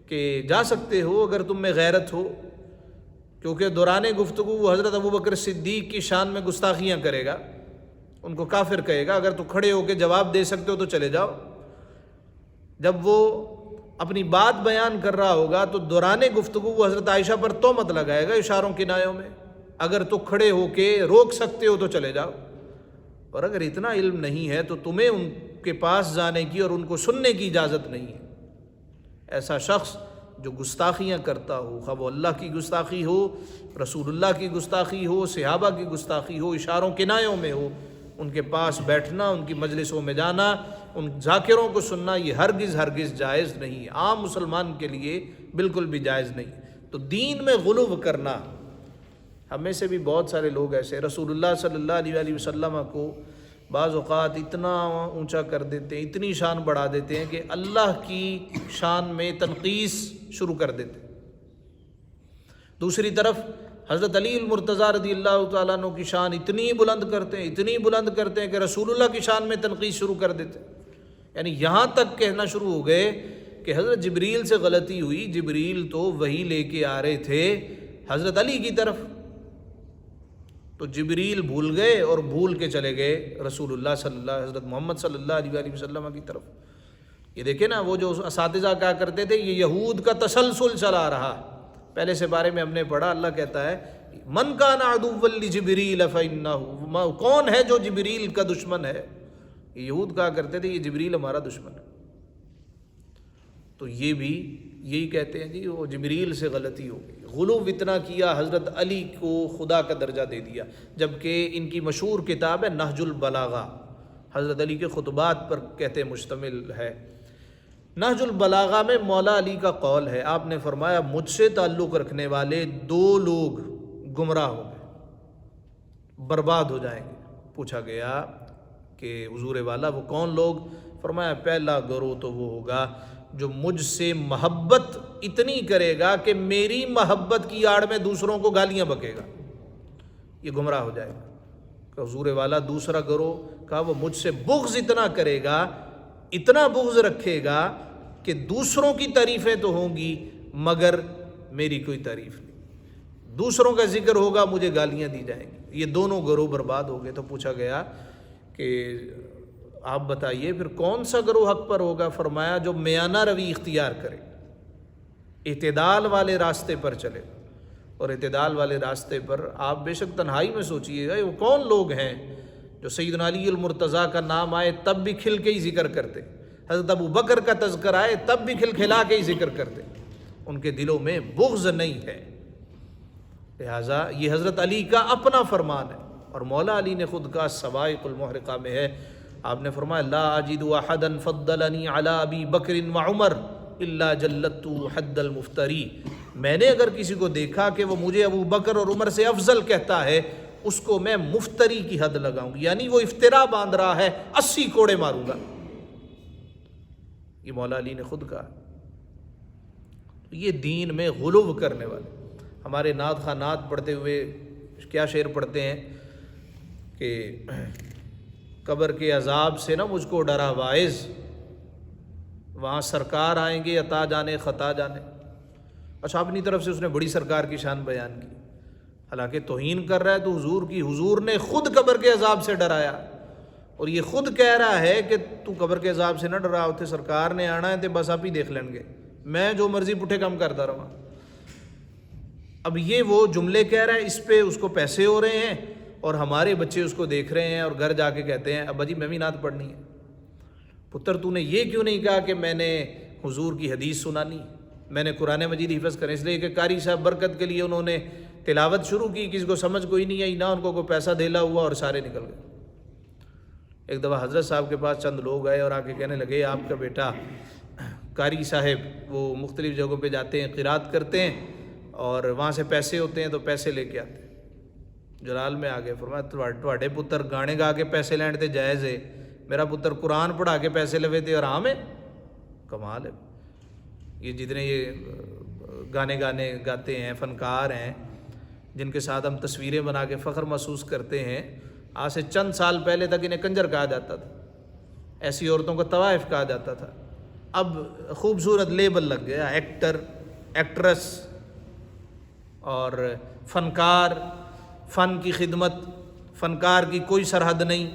کہ جا سکتے ہو اگر تم میں غیرت ہو، کیونکہ دوران گفتگو وہ حضرت ابوبکر صدیق کی شان میں گستاخیاں کرے گا، ان کو کافر کہے گا، اگر تو کھڑے ہو کے جواب دے سکتے ہو تو چلے جاؤ۔ جب وہ اپنی بات بیان کر رہا ہوگا تو دوران گفتگو وہ حضرت عائشہ پر تہمت لگائے گا اشاروں کنایوں میں، اگر تو کھڑے ہو کے روک سکتے ہو تو چلے جاؤ۔ اور اگر اتنا علم نہیں ہے تو تمہیں ان کے پاس جانے کی اور ان کو سننے کی اجازت نہیں ہے۔ ایسا شخص جو گستاخیاں کرتا ہو، خواہ وہ اللہ کی گستاخی ہو، رسول اللہ کی گستاخی ہو، صحابہ کی گستاخی ہو، اشاروں کنایوں میں ہو، ان کے پاس بیٹھنا، ان کی مجلسوں میں جانا، ان ذاکروں کو سننا، یہ ہرگز جائز نہیں، عام مسلمان کے لیے بالکل بھی جائز نہیں۔ تو دین میں غلو کرنا، ہم میں سے بھی بہت سارے لوگ ایسے رسول اللہ صلی اللہ علیہ وسلم کو بعض اوقات اتنا اونچا کر دیتے ہیں، اتنی شان بڑھا دیتے ہیں کہ اللہ کی شان میں تنقیص شروع کر دیتے ہیں۔ دوسری طرف حضرت علی المرتضیٰ رضی اللہ تعالیٰ عنہ کی شان اتنی بلند کرتے ہیں کہ رسول اللہ کی شان میں تنقیص شروع کر دیتے ہیں۔ یعنی یہاں تک کہنا شروع ہو گئے کہ حضرت جبریل سے غلطی ہوئی، جبریل تو وہی لے کے آ رہے تھے حضرت علی کی طرف، تو جبریل بھول گئے اور بھول کے چلے گئے رسول اللہ حضرت محمد صلی اللہ علیہ وسلم کی طرف۔ یہ دیکھیں نا، وہ جو اساتذہ کہا کرتے تھے یہ یہود کا تسلسل چلا رہا، پہلے سے بارے میں ہم نے پڑھا، اللہ کہتا ہے من کان عدوا لجبریل فإنہ، کون ہے جو جبریل کا دشمن ہے؟ یہ یہود کہا کرتے تھے یہ جبریل ہمارا دشمن ہے، تو یہ بھی یہی کہتے ہیں جی وہ جبریل سے غلطی ہو گئی، غلو اتنا کیا، حضرت علی کو خدا کا درجہ دے دیا، جبکہ ان کی مشہور کتاب ہے نہج البلاغہ، حضرت علی کے خطبات پر کہتے مشتمل ہے۔ نہج البلاغہ میں مولا علی کا قول ہے، آپ نے فرمایا مجھ سے تعلق رکھنے والے 2 لوگ گمراہ ہو گئے، برباد ہو جائیں گے۔ پوچھا گیا کہ حضور والا وہ کون لوگ؟ فرمایا پہلا گروہ تو وہ ہوگا جو مجھ سے محبت اتنی کرے گا کہ میری محبت کی آڑ میں دوسروں کو گالیاں بکے گا، یہ گمراہ ہو جائے گا۔ کہ حضور والا دوسرا گروہ کہا وہ مجھ سے بغض اتنا کرے گا، اتنا بغض رکھے گا کہ دوسروں کی تعریفیں تو ہوں گی مگر میری کوئی تعریف نہیں، دوسروں کا ذکر ہوگا مجھے گالیاں دی جائیں گی۔ یہ دونوں گروہ برباد ہو گئے۔ تو پوچھا گیا کہ آپ بتائیے پھر کون سا گروہ حق پر ہوگا؟ فرمایا جو میانہ روی اختیار کرے، اعتدال والے راستے پر چلے، اور اعتدال والے راستے پر آپ بے شک تنہائی میں سوچئے گا وہ کون لوگ ہیں جو سیدنا علی المرتضیٰ کا نام آئے تب بھی کھل کے ہی ذکر کرتے، حضرت ابو بکر کا تذکر آئے تب بھی کھلکھلا کے ہی ذکر کرتے، ان کے دلوں میں بغض نہیں ہے۔ لہٰذا یہ حضرت علی کا اپنا فرمان ہے، اور مولا علی نے خود کا سوائق المحرقہ میں ہے، آپ نے فرمایا لا اجد احدا فضلنی علی ابی بکر وعمر الا جلت حد المفتری، میں نے اگر کسی کو دیکھا کہ وہ مجھے ابو بکر اور عمر سے افضل کہتا ہے، اس کو میں مفتری کی حد لگاؤں گی، یعنی وہ افترا باندھ رہا ہے، 80 کوڑے ماروں گا۔ یہ مولا علی نے خود کہا۔ یہ دین میں غلو کرنے والے ہمارے نعت خواہ نعت پڑھتے ہوئے کیا شعر پڑھتے ہیں کہ قبر کے عذاب سے نہ مجھ کو ڈرا واعظ، وہاں سرکار آئیں گے عطا جانے خطا جانے۔ اچھا، اپنی طرف سے اس نے بڑی سرکار کی شان بیان کی، حالانکہ توہین کر رہا ہے تو حضور کی، حضور نے خود قبر کے عذاب سے ڈرایا، اور یہ خود کہہ رہا ہے کہ تو قبر کے عذاب سے نہ ڈرا ہوتے، سرکار نے آنا ہے تے بس آپ ہی دیکھ لیں گے، میں جو مرضی پٹھے کم کرتا رہا۔ اب یہ وہ جملے کہہ رہا ہے، اس پہ اس کو پیسے ہو رہے ہیں، اور ہمارے بچے اس کو دیکھ رہے ہیں اور گھر جا کے کہتے ہیں ابا جی میں بھی نعت پڑھنی ہے۔ پتر تو نے یہ کیوں نہیں کہا کہ میں نے حضور کی حدیث سنانی، میں نے قرآن مجید حفظ کریں؟ اس لیے کہ قاری صاحب برکت کے لیے انہوں نے تلاوت شروع کی، کسی کو سمجھ کوئی نہیں آئی، نہ ان کو کوئی پیسہ دھیلا ہوا، اور سارے نکل گئے۔ ایک دفعہ حضرت صاحب کے پاس چند لوگ آئے اور آ کے کہنے لگے آپ کا بیٹا قاری صاحب وہ مختلف جگہوں پہ جاتے ہیں، قرات کرتے ہیں، اور وہاں سے پیسے ہوتے ہیں تو پیسے لے کے آتے ہیں۔ جلال میں آگے فرمایا تواڈے پتر گانے گا کے پیسے لین تے جائز ہے، میرا پتر قرآن پڑھا کے پیسے لوے تے آرام ہے، کمال ہے۔ یہ جتنے یہ گانے گاتے ہیں، فنکار ہیں، جن کے ساتھ ہم تصویریں بنا کے فخر محسوس کرتے ہیں، آج سے چند سال پہلے تک انہیں کنجر کہا جاتا تھا، ایسی عورتوں کو طوائف کہا جاتا تھا، اب خوبصورت لیبل لگ گیا، ایکٹر، ایکٹریس اور فنکار، فن کی خدمت، فنکار کی کوئی سرحد نہیں،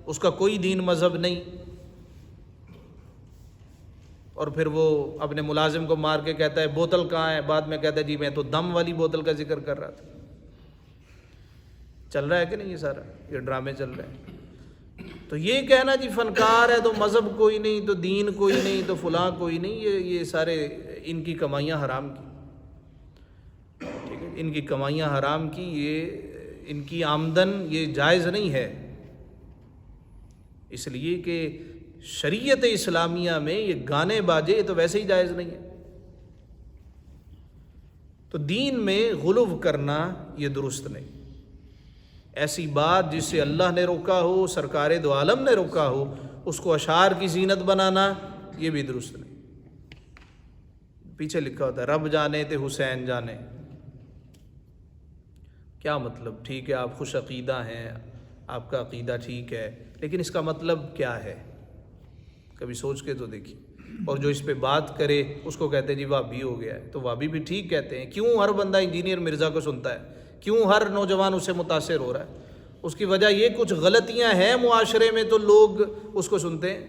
اس کا کوئی دین مذہب نہیں، اور پھر وہ اپنے ملازم کو مار کے کہتا ہے بوتل کہاں ہے، بعد میں کہتا ہے جی میں تو دم والی بوتل کا ذکر کر رہا تھا۔ چل رہا ہے کہ نہیں یہ سارا، یہ ڈرامے چل رہے ہیں۔ تو یہ کہنا جی فنکار ہے تو مذہب کوئی نہیں، تو دین کوئی نہیں، تو فلاں کوئی نہیں، یہ سارے ان کی کمائیاں حرام کی، ٹھیک ہے، ان کی کمائیاں حرام کی، یہ ان کی آمدن یہ جائز نہیں ہے، اس لیے کہ شریعت اسلامیہ میں یہ گانے باجے تو ویسے ہی جائز نہیں ہے۔ تو دین میں غلو کرنا یہ درست نہیں، ایسی بات جس سے اللہ نے روکا ہو، سرکار دو عالم نے روکا ہو، اس کو اشعار کی زینت بنانا یہ بھی درست نہیں۔ پیچھے لکھا ہوتا ہے رب جانے تے حسین جانے، کیا مطلب؟ ٹھیک ہے آپ خوش عقیدہ ہیں، آپ کا عقیدہ ٹھیک ہے، لیکن اس کا مطلب کیا ہے؟ کبھی سوچ کے تو دیکھیے۔ اور جو اس پہ بات کرے اس کو کہتے ہیں جی وہابی ہو گیا ہے، تو وہابی بھی ٹھیک کہتے ہیں، کیوں ہر بندہ انجینئر مرزا کو سنتا ہے، کیوں ہر نوجوان اس سے متاثر ہو رہا ہے؟ اس کی وجہ یہ کچھ غلطیاں ہیں معاشرے میں تو لوگ اس کو سنتے ہیں،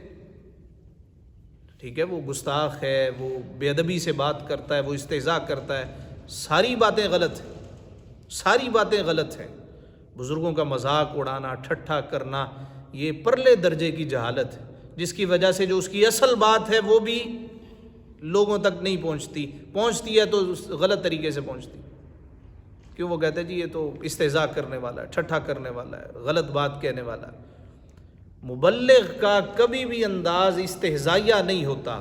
ٹھیک ہے، وہ گستاخ ہے، وہ بے ادبی سے بات کرتا ہے، وہ استہزاء کرتا ہے، ساری باتیں غلط ہیں، ساری باتیں غلط ہیں۔ بزرگوں کا مذاق اڑانا، ٹھٹھا کرنا، یہ پرلے درجے کی جہالت ہے، جس کی وجہ سے جو اس کی اصل بات ہے وہ بھی لوگوں تک نہیں پہنچتی ہے تو غلط طریقے سے پہنچتی، کیوں؟ وہ کہتے ہیں جی یہ تو استہزاء کرنے والا ہے، ٹھٹھا کرنے والا ہے، غلط بات کہنے والا ہے۔ مبلغ کا کبھی بھی انداز استہزائیہ نہیں ہوتا۔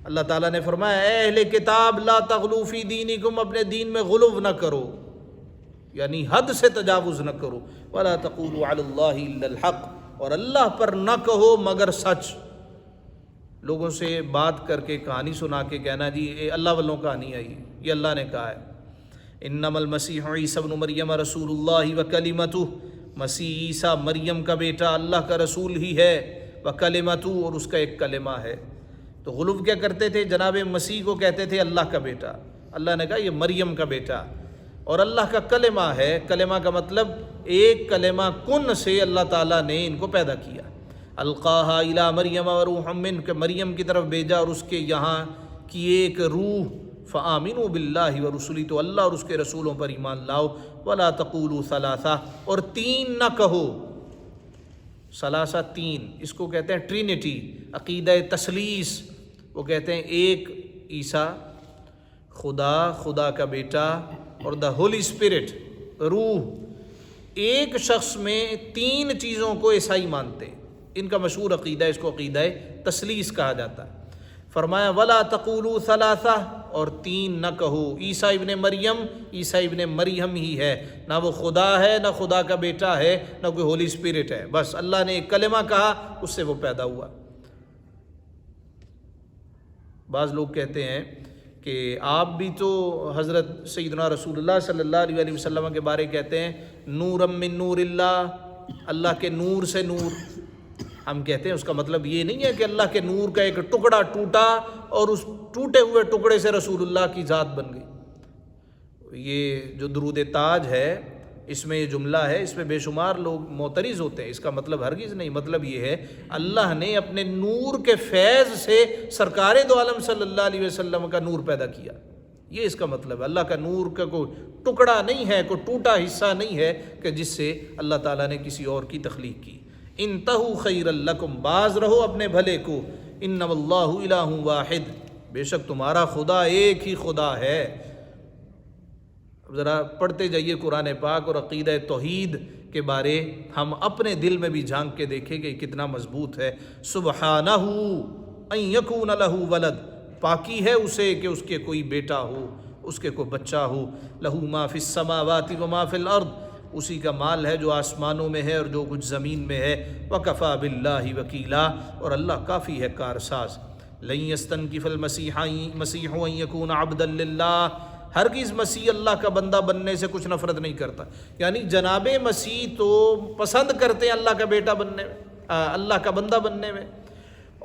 اللہ تعالیٰ نے فرمایا اے اہل کتاب لا تغلو فی دینکم، اپنے دین میں غلو نہ کرو، یعنی حد سے تجاوز نہ کرو، ولا تقولوا علی اللہ الا الحق، اور اللہ پر نہ کہو مگر سچ۔ لوگوں سے بات کر کے کہانی سنا کے کہنا جی یہ اللہ والوں کہانی آئی، یہ اللہ نے کہا ہے، انما المسیح عیسی ابن مریم رسول اللہ وکلمتہ، مسیح عیسیٰ مریم کا بیٹا اللہ کا رسول ہی ہے، وکلمتہ، اور اس کا ایک کلمہ ہے۔ تو غلو کیا کرتے تھے؟ جناب مسیح کو کہتے تھے اللہ کا بیٹا، اللہ نے کہا یہ مریم کا بیٹا، اور اللہ کا کلمہ ہے۔ کلمہ کا مطلب ایک کلمہ کن سے اللہ تعالیٰ نے ان کو پیدا کیا، القاہا الی مریم وروح من، کہ مریم کی طرف بھیجا اور اس کے یہاں کی ایک روح، فآمنوا باللہ ورسلہ، تو اللہ اور اس کے رسولوں پر ایمان لاؤ، ولا تقولوا ثلاثہ، اور تین نہ کہو، ثلاثہ تین، اس کو کہتے ہیں ٹرینٹی، عقیدہ تثلیث، وہ کہتے ہیں ایک عیسیٰ، خدا کا بیٹا، اور دا ہولی اسپرٹ، روح، ایک شخص میں تین چیزوں کو عیسائی مانتے ہیں، ان کا مشہور عقیدہ ہے، اس کو عقیدہ تثلیث کہا جاتا ہے۔ فرمایا ولا تقولوا ثلاثہ، اور تین نہ کہو۔ عیسیٰ ابن مریم ہی ہے، نہ وہ خدا ہے، نہ خدا کا بیٹا ہے، نہ کوئی ہولی اسپرٹ ہے، بس اللہ نے ایک کلمہ کہا، اس سے وہ پیدا ہوا۔ بعض لوگ کہتے ہیں کہ آپ بھی تو حضرت سیدنا رسول اللہ صلی اللہ علیہ وسلم کے بارے کہتے ہیں نورم من نور اللہ، اللہ کے نور سے نور۔ ہم کہتے ہیں اس کا مطلب یہ نہیں ہے کہ اللہ کے نور کا ایک ٹکڑا ٹوٹا اور اس ٹوٹے ہوئے ٹکڑے سے رسول اللہ کی ذات بن گئی۔ یہ جو درود تاج ہے اس میں یہ جملہ ہے، اس میں بے شمار لوگ معترض ہوتے ہیں، اس کا مطلب ہرگز نہیں۔ مطلب یہ ہے اللہ نے اپنے نور کے فیض سے سرکار دو عالم صلی اللہ علیہ وسلم کا نور پیدا کیا، یہ اس کا مطلب ہے۔ اللہ کا نور کا کوئی ٹکڑا نہیں ہے، کوئی ٹوٹا حصہ نہیں ہے کہ جس سے اللہ تعالیٰ نے کسی اور کی تخلیق کی۔ انتہو خیر لکم، باز رہو اپنے بھلے کو، انما اللہ الہ واحد، بے شک تمہارا خدا ایک ہی خدا ہے۔ ذرا پڑھتے جائیے قرآن پاک اور عقیدہ توحید کے بارے ہم اپنے دل میں بھی جھانک کے دیکھیں کہ کتنا مضبوط ہے۔ سبحانہ ان یکون لہ ولد، پاکی ہے اسے کہ اس کے کوئی بیٹا ہو، اس کے کوئی بچہ ہو۔ لہ ما فی السماوات و ما فی الارض، اسی کا مال ہے جو آسمانوں میں ہے اور جو کچھ زمین میں ہے۔ وَكَفَى بِاللَّهِ وَكِيلًا، اور اللہ کافی ہے کارساز۔ لَن يَسْتَنكِفَ الْمَسِيحُ أَن يَكُونَ عَبْدًا لِلَّهِ، ہرگز مسیح اللہ کا بندہ بننے سے کچھ نفرت نہیں کرتا، یعنی جناب مسیح تو پسند کرتے ہیں اللہ کا بیٹا بننے میں، اللہ کا بندہ بننے میں،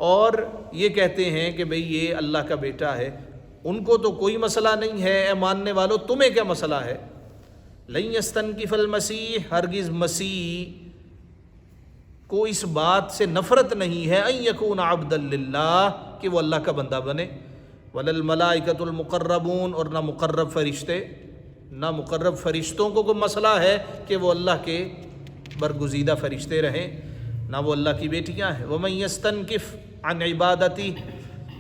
اور یہ کہتے ہیں کہ بھئی یہ اللہ کا بیٹا ہے۔ ان کو تو کوئی مسئلہ نہیں ہے، اے ماننے والو تمہیں کیا مسئلہ ہے؟ لن یستنکف المسیح، ہرگز مسیح کو اس بات سے نفرت نہیں ہے ان یکون عبدا للہ، کہ وہ اللہ کا بندہ بنے۔ وللملائکۃ المقربون، اور نہ مقرب فرشتے، نہ مقرب فرشتوں کو کوئی مسئلہ ہے کہ وہ اللہ کے برگزیدہ فرشتے رہیں، نہ وہ اللہ کی بیٹیاں ہیں۔ ومن یستنکف عن عبادتی،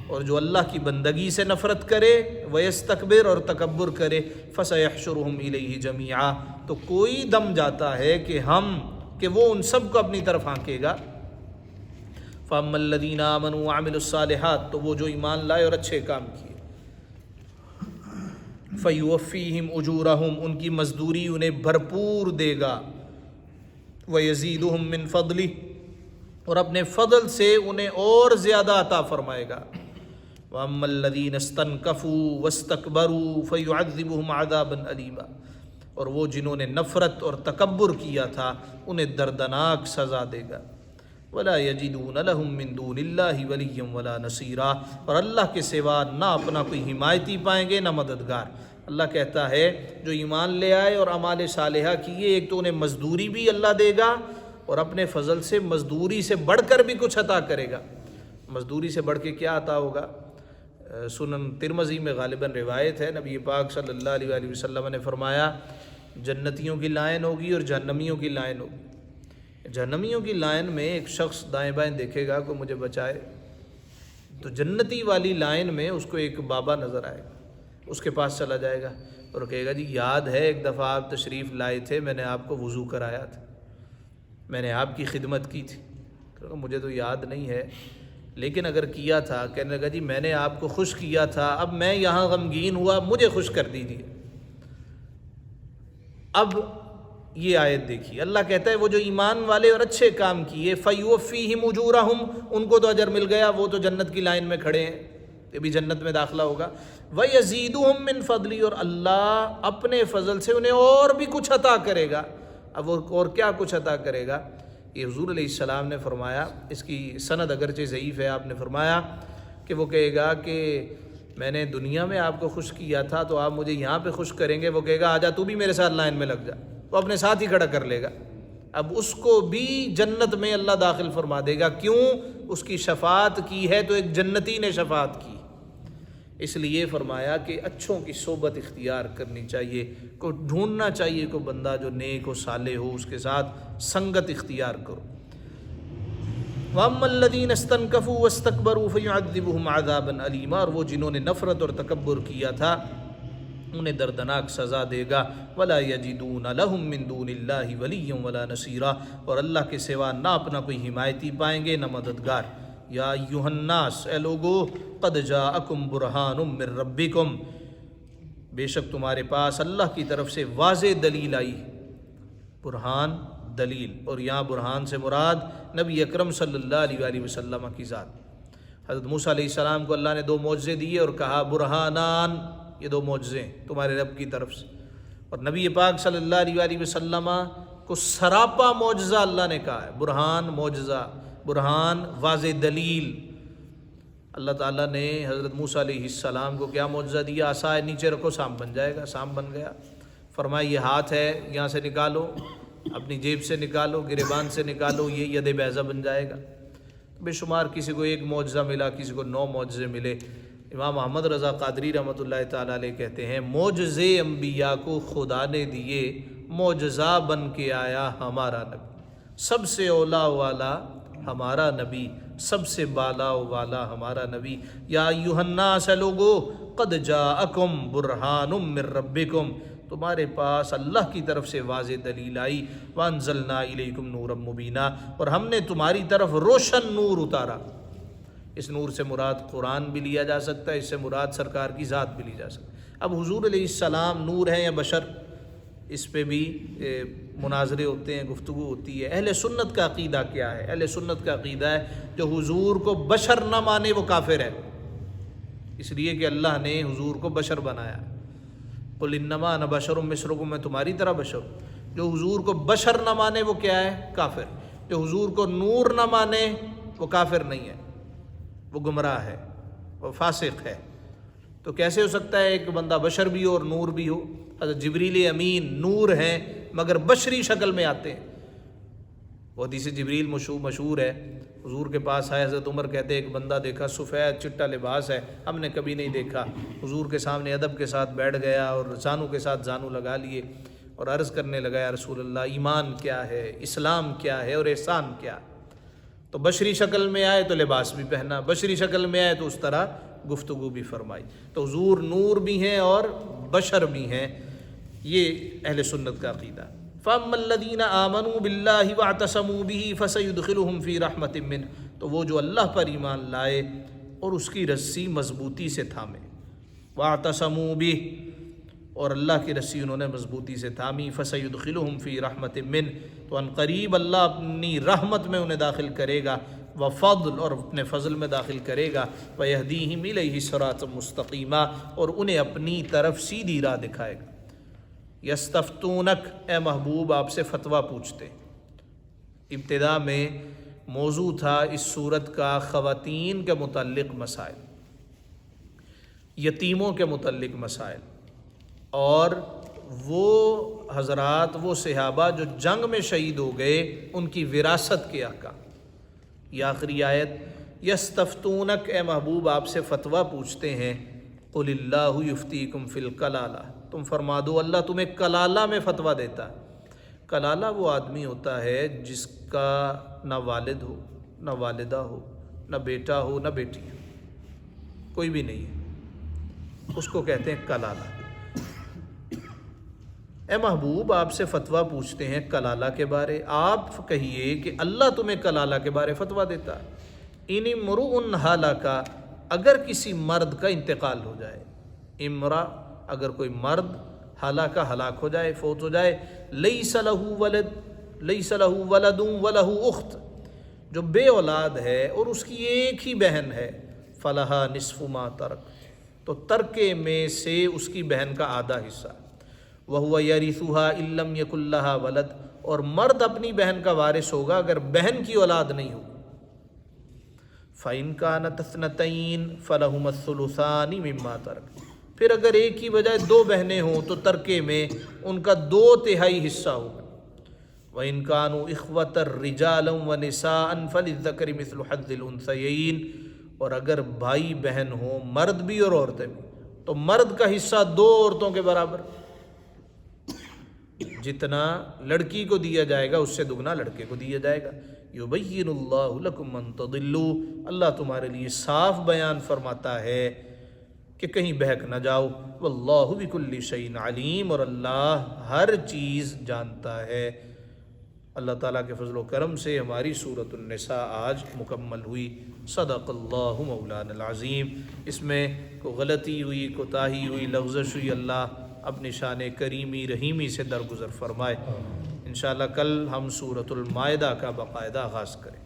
اور جو اللہ کی بندگی سے نفرت کرے، ویستکبر، اور تکبر کرے، فسیحشرہم الیہ جمیعا، تو کوئی دم جاتا ہے کہ وہ ان سب کو اپنی طرف ہانکے گا۔ فَأَمَّا الَّذِينَ آمَنُوا وَعَمِلُوا الصَّالِحَاتِ، تو وہ جو ایمان لائے اور اچھے کام کیے، فَيُوَفِّيهِمْ أُجُورَهُمْ، ان کی مزدوری انہیں بھرپور دے گا، وَيَزِيدُهُمْ مِنْ فَضْلِهِ، اور اپنے فضل سے انہیں اور زیادہ عطا فرمائے گا۔ وَأَمَّا الَّذِينَ اسْتَنْكَفُوا وَاسْتَكْبَرُوا فَيُعَذِّبُهُمْ عَذَابًا أَلِيمًا، اور وہ جنہوں نے نفرت اور تکبر کیا تھا انہیں دردناک سزا دے گا۔ وَلَا يَجِدُونَ لَهُم مِّن دُونِ اللَّهِ وَلِيًّا وَلَا نَصِيرًا، اور اللہ کے سوا نہ اپنا کوئی حمایتی پائیں گے نہ مددگار۔ اللہ کہتا ہے جو ایمان لے آئے اور اعمال صالحہ کیے، ایک تو انہیں مزدوری بھی اللہ دے گا اور اپنے فضل سے مزدوری سے بڑھ کر بھی کچھ عطا کرے گا۔ مزدوری سے بڑھ کے کیا عطا ہوگا؟ سنن ترمذی میں غالباً روایت ہے، نبی پاک صلی اللہ علیہ وسلم نے فرمایا جنتیوں کی لائن ہوگی اور جہنمیوں کی لائن ہوگی۔ جہنمیوں کی لائن میں ایک شخص دائیں بائیں دیکھے گا کہ مجھے بچائے، تو جنتی والی لائن میں اس کو ایک بابا نظر آئے گا، اس کے پاس چلا جائے گا اور کہے گا جی یاد ہے ایک دفعہ آپ تشریف لائے تھے، میں نے آپ کو وضو کرایا تھا، میں نے آپ کی خدمت کی تھی۔ مجھے تو یاد نہیں ہے، لیکن اگر کیا تھا، کہنے لگا جی میں نے آپ کو خوش کیا تھا، اب میں یہاں غمگین ہوا، مجھے خوش کر دیجیے۔ اب یہ آیت دیکھیے، اللہ کہتا ہے وہ جو ایمان والے اور اچھے کام کیے، فَيُوَفِّيهِمْ أُجُورَهُمْ، ان کو تو اجر مل گیا، وہ تو جنت کی لائن میں کھڑے ہیں، یہ بھی جنت میں داخلہ ہوگا۔ وَيَزِيدُهُمْ مِنْ فَضْلِهِ، اور اللہ اپنے فضل سے انہیں اور بھی کچھ عطا کرے گا۔ اب وہ اور کیا کچھ عطا کرے گا؟ یہ حضور علیہ السلام نے فرمایا، اس کی سند اگرچہ ضعیف ہے، آپ نے فرمایا کہ وہ کہے گا کہ میں نے دنیا میں آپ کو خوش کیا تھا تو آپ مجھے یہاں پہ خوش کریں گے، وہ کہے گا آجا تو بھی میرے ساتھ لائن میں لگ جا، وہ اپنے ساتھ ہی کھڑا کر لے گا۔ اب اس کو بھی جنت میں اللہ داخل فرما دے گا، کیوں؟ اس کی شفاعت کی ہے تو ایک جنتی نے شفاعت کی، اس لیے فرمایا کہ اچھوں کی صحبت اختیار کرنی چاہیے، کو ڈھونڈنا چاہیے کوئی بندہ جو نیک و صالح ہو، اس کے ساتھ سنگت اختیار کرو۔ وَأَمَّا الَّذِينَ اسْتَنْكَفُوا وَاسْتَكْبَرُوا فَيُعَذِّبُهُمْ عَذَابًا أَلِيمًا، اور وہ جنہوں نے نفرت اور تکبر کیا تھا انہیں دردناک سزا دے گا۔ وَلَا يَجِدُونَ لَهُم مِّن دُونِ اللَّهِ وَلِيًّا وَلَا نَصِيرًا، اور اللہ کے سوا نہ اپنا کوئی حمایتی پائیں گے نہ مددگار۔ یا ایھا الناس، اے لوگو، قد جاءکم برہان من ربکم، بے شک تمہارے پاس اللہ کی طرف سے واضح دلیل آئی۔ برہان دلیل، اور یہاں برہان سے مراد نبی اکرم صلی اللہ علیہ وآلہ وسلم کی ذات۔ حضرت موسیٰ علیہ السلام کو اللہ نے 2 معجزے دیے اور کہا برہانان، یہ 2 معجزے تمہارے رب کی طرف سے، اور نبی پاک صلی اللہ علیہ وآلہ وسلم کو سراپا معجزہ اللہ نے کہا ہے۔ برہان معجزہ، برہان واضح دلیل۔ اللہ تعالیٰ نے حضرت موسیٰ علیہ السلام کو کیا معجزہ دیا؟ عصا ہے، نیچے رکھو سانپ بن جائے گا، سانپ بن گیا۔ فرمایا یہ ہاتھ ہے، یہاں سے نکالو، اپنی جیب سے نکالو، گریبان سے نکالو، یہ ید بیضہ بن جائے گا۔ بے شمار، کسی کو 1 معجزہ ملا، کسی کو 9 معجزے ملے۔ امام احمد رضا قادری رحمۃ اللہ تعالیٰ علیہ کہتے ہیں معجزے انبیاء کو خدا نے دیے، معجزہ بن کے آیا ہمارا نبی، سب سے اولا والا ہمارا نبی، سب سے بالا والا ہمارا نبی۔ یا ایھا الناس، اے لوگو، قد جاءکم برہان من ربکم، تمہارے پاس اللہ کی طرف سے واضح دلیل آئی۔ وانزلنا الیکم نورا مبینا، اور ہم نے تمہاری طرف روشن نور اتارا۔ اس نور سے مراد قرآن بھی لیا جا سکتا ہے، اس سے مراد سرکار کی ذات بھی لی جا سکتا ہے۔ اب حضور علیہ السلام نور ہیں یا بشر، اس پہ بھی مناظرے ہوتے ہیں، گفتگو ہوتی ہے۔ اہل سنت کا عقیدہ کیا ہے؟ اہل سنت کا عقیدہ ہے جو حضور کو بشر نہ مانے وہ کافر ہے، اس لیے کہ اللہ نے حضور کو بشر بنایا۔ قل انما انا بشر مثلکم، میں تمہاری طرح بشر ہوں۔ جو حضور کو بشر نہ مانے وہ کیا ہے؟ کافر۔ جو حضور کو نور نہ مانے وہ کافر نہیں ہے، وہ گمراہ ہے، وہ فاسق ہے۔ تو کیسے ہو سکتا ہے ایک بندہ بشر بھی ہو اور نور بھی ہو؟ حضرت جبریل امین نور ہیں مگر بشری شکل میں آتے ہیں۔ وہ حدیث جبریل مشہور ہے، حضور کے پاس آئے، حضرت عمر کہتے ہیں ایک بندہ دیکھا، سفید چٹا لباس ہے، ہم نے کبھی نہیں دیکھا۔ حضور کے سامنے ادب کے ساتھ بیٹھ گیا اور زانو کے ساتھ زانو لگا لیے اور عرض کرنے لگا یا رسول اللہ، ایمان کیا ہے، اسلام کیا ہے اور احسان کیا ہے؟ تو بشری شکل میں آئے تو لباس بھی پہنا، بشری شکل میں آئے تو اس طرح گفتگو بھی فرمائی۔ تو حضور نور بھی ہیں اور بشر بھی ہیں، یہ اہل سنت کا عقیدہ۔ فَأَمَّا الَّذِينَ آمَنُوا بِاللَّهِ وَاعْتَصَمُوا بِهِ فَسَيُدْخِلُهُمْ فِي رَحْمَةٍ مِّنْهُ، تو وہ جو اللہ پر ایمان لائے اور اس کی رسی مضبوطی سے تھامے، وَاعْتَصَمُوا بِهِ، اور اللہ کی رسی انہوں نے مضبوطی سے تھامی، فَسَيُدْخِلُهُمْ فِي رَحْمَةٍ مِّنْهُ، تو ان قریب اللہ اپنی رحمت میں انہیں داخل کرے گا، وفضل، اور اپنے فضل میں داخل کرے گا، وَيَهْدِيهِمْ إِلَيْهِ صِرَاطًا مُسْتَقِيمًا، اور انہیں اپنی طرف سیدھی راہ دکھائے گا۔ یستفتونک، اے محبوب آپ سے فتویٰ پوچھتے۔ ابتدا میں موضوع تھا اس صورت کا خواتین کے متعلق مسائل، یتیموں کے متعلق مسائل، اور وہ حضرات، وہ صحابہ جو جنگ میں شہید ہو گئے، ان کی وراثت کے احکام۔ یہ آخری آیت، یستفتونک، اے محبوب آپ سے فتویٰ پوچھتے ہیں، قل اللہ یفتیکم فی الکلالہ، تم فرما دو اللہ تمہیں کلالہ میں فتویٰ دیتا ہے۔ کلالہ وہ آدمی ہوتا ہے جس کا نہ والد ہو، نہ والدہ ہو، نہ بیٹا ہو، نہ بیٹی ہو، کوئی بھی نہیں ہے، اس کو کہتے ہیں کلالہ۔ اے محبوب آپ سے فتویٰ پوچھتے ہیں کلالہ کے بارے، آپ کہیے کہ اللہ تمہیں کلالہ کے بارے فتویٰ دیتا ہے۔ ان امرؤ ہلک، اگر کسی مرد کا انتقال ہو جائے، امرا، اگر کوئی مرد ہلاک ہو جائے، فوت ہو جائے، لیس لہ ولد، لیس لہ ولد ولہ اخت، جو بے اولاد ہے اور اس کی ایک ہی بہن ہے، فلہا نصف ما ترک، تو ترکے میں سے اس کی بہن کا آدھا حصہ، وہو یرثھا ان لم یکن لہا ولد، اور مرد اپنی بہن کا وارث ہوگا اگر بہن کی اولاد نہیں ہو۔ فَإِن كَانَتْ اثْنَتَيْنِ فَلَهُمَا الثُّلُثَانِ مِمَّا تَرَكَ، پھر اگر ایک کی بجائے 2 بہنیں ہوں تو ترکے میں ان کا 2/3 حصہ ہوگا۔ وَإِن كَانُوا إِخْوَةً رِجَالًا وَنِسَاءً فَلِلذَّكَرِ مِثْلُ حَظِّ الْأُنثَيَيْنِ، اور اگر بھائی بہن ہوں، مرد بھی اور عورتیں بھی، تو مرد کا حصہ 2 عورتوں کے برابر، جتنا لڑکی کو دیا جائے گا اس سے دگنا لڑکے کو دیا جائے گا۔ یبین اللہ لکم ان تضلوا، اللہ تمہارے لیے صاف بیان فرماتا ہے کہ کہیں بہک نہ جاؤ۔ واللہ بکل شیء علیم، اور اللہ ہر چیز جانتا ہے۔ اللہ تعالیٰ کے فضل و کرم سے ہماری سورۃ النساء آج مکمل ہوئی۔ صدق اللہ مولانا العظیم۔ اس میں کوئی غلطی ہوئی، کوتاہی ہوئی، لغزش ہوئی، اللہ اپنی شان کریمی رحیمی سے درگزر فرمائے۔ انشاءاللہ کل ہم سورۃ المائدہ کا باقاعدہ آغاز کریں۔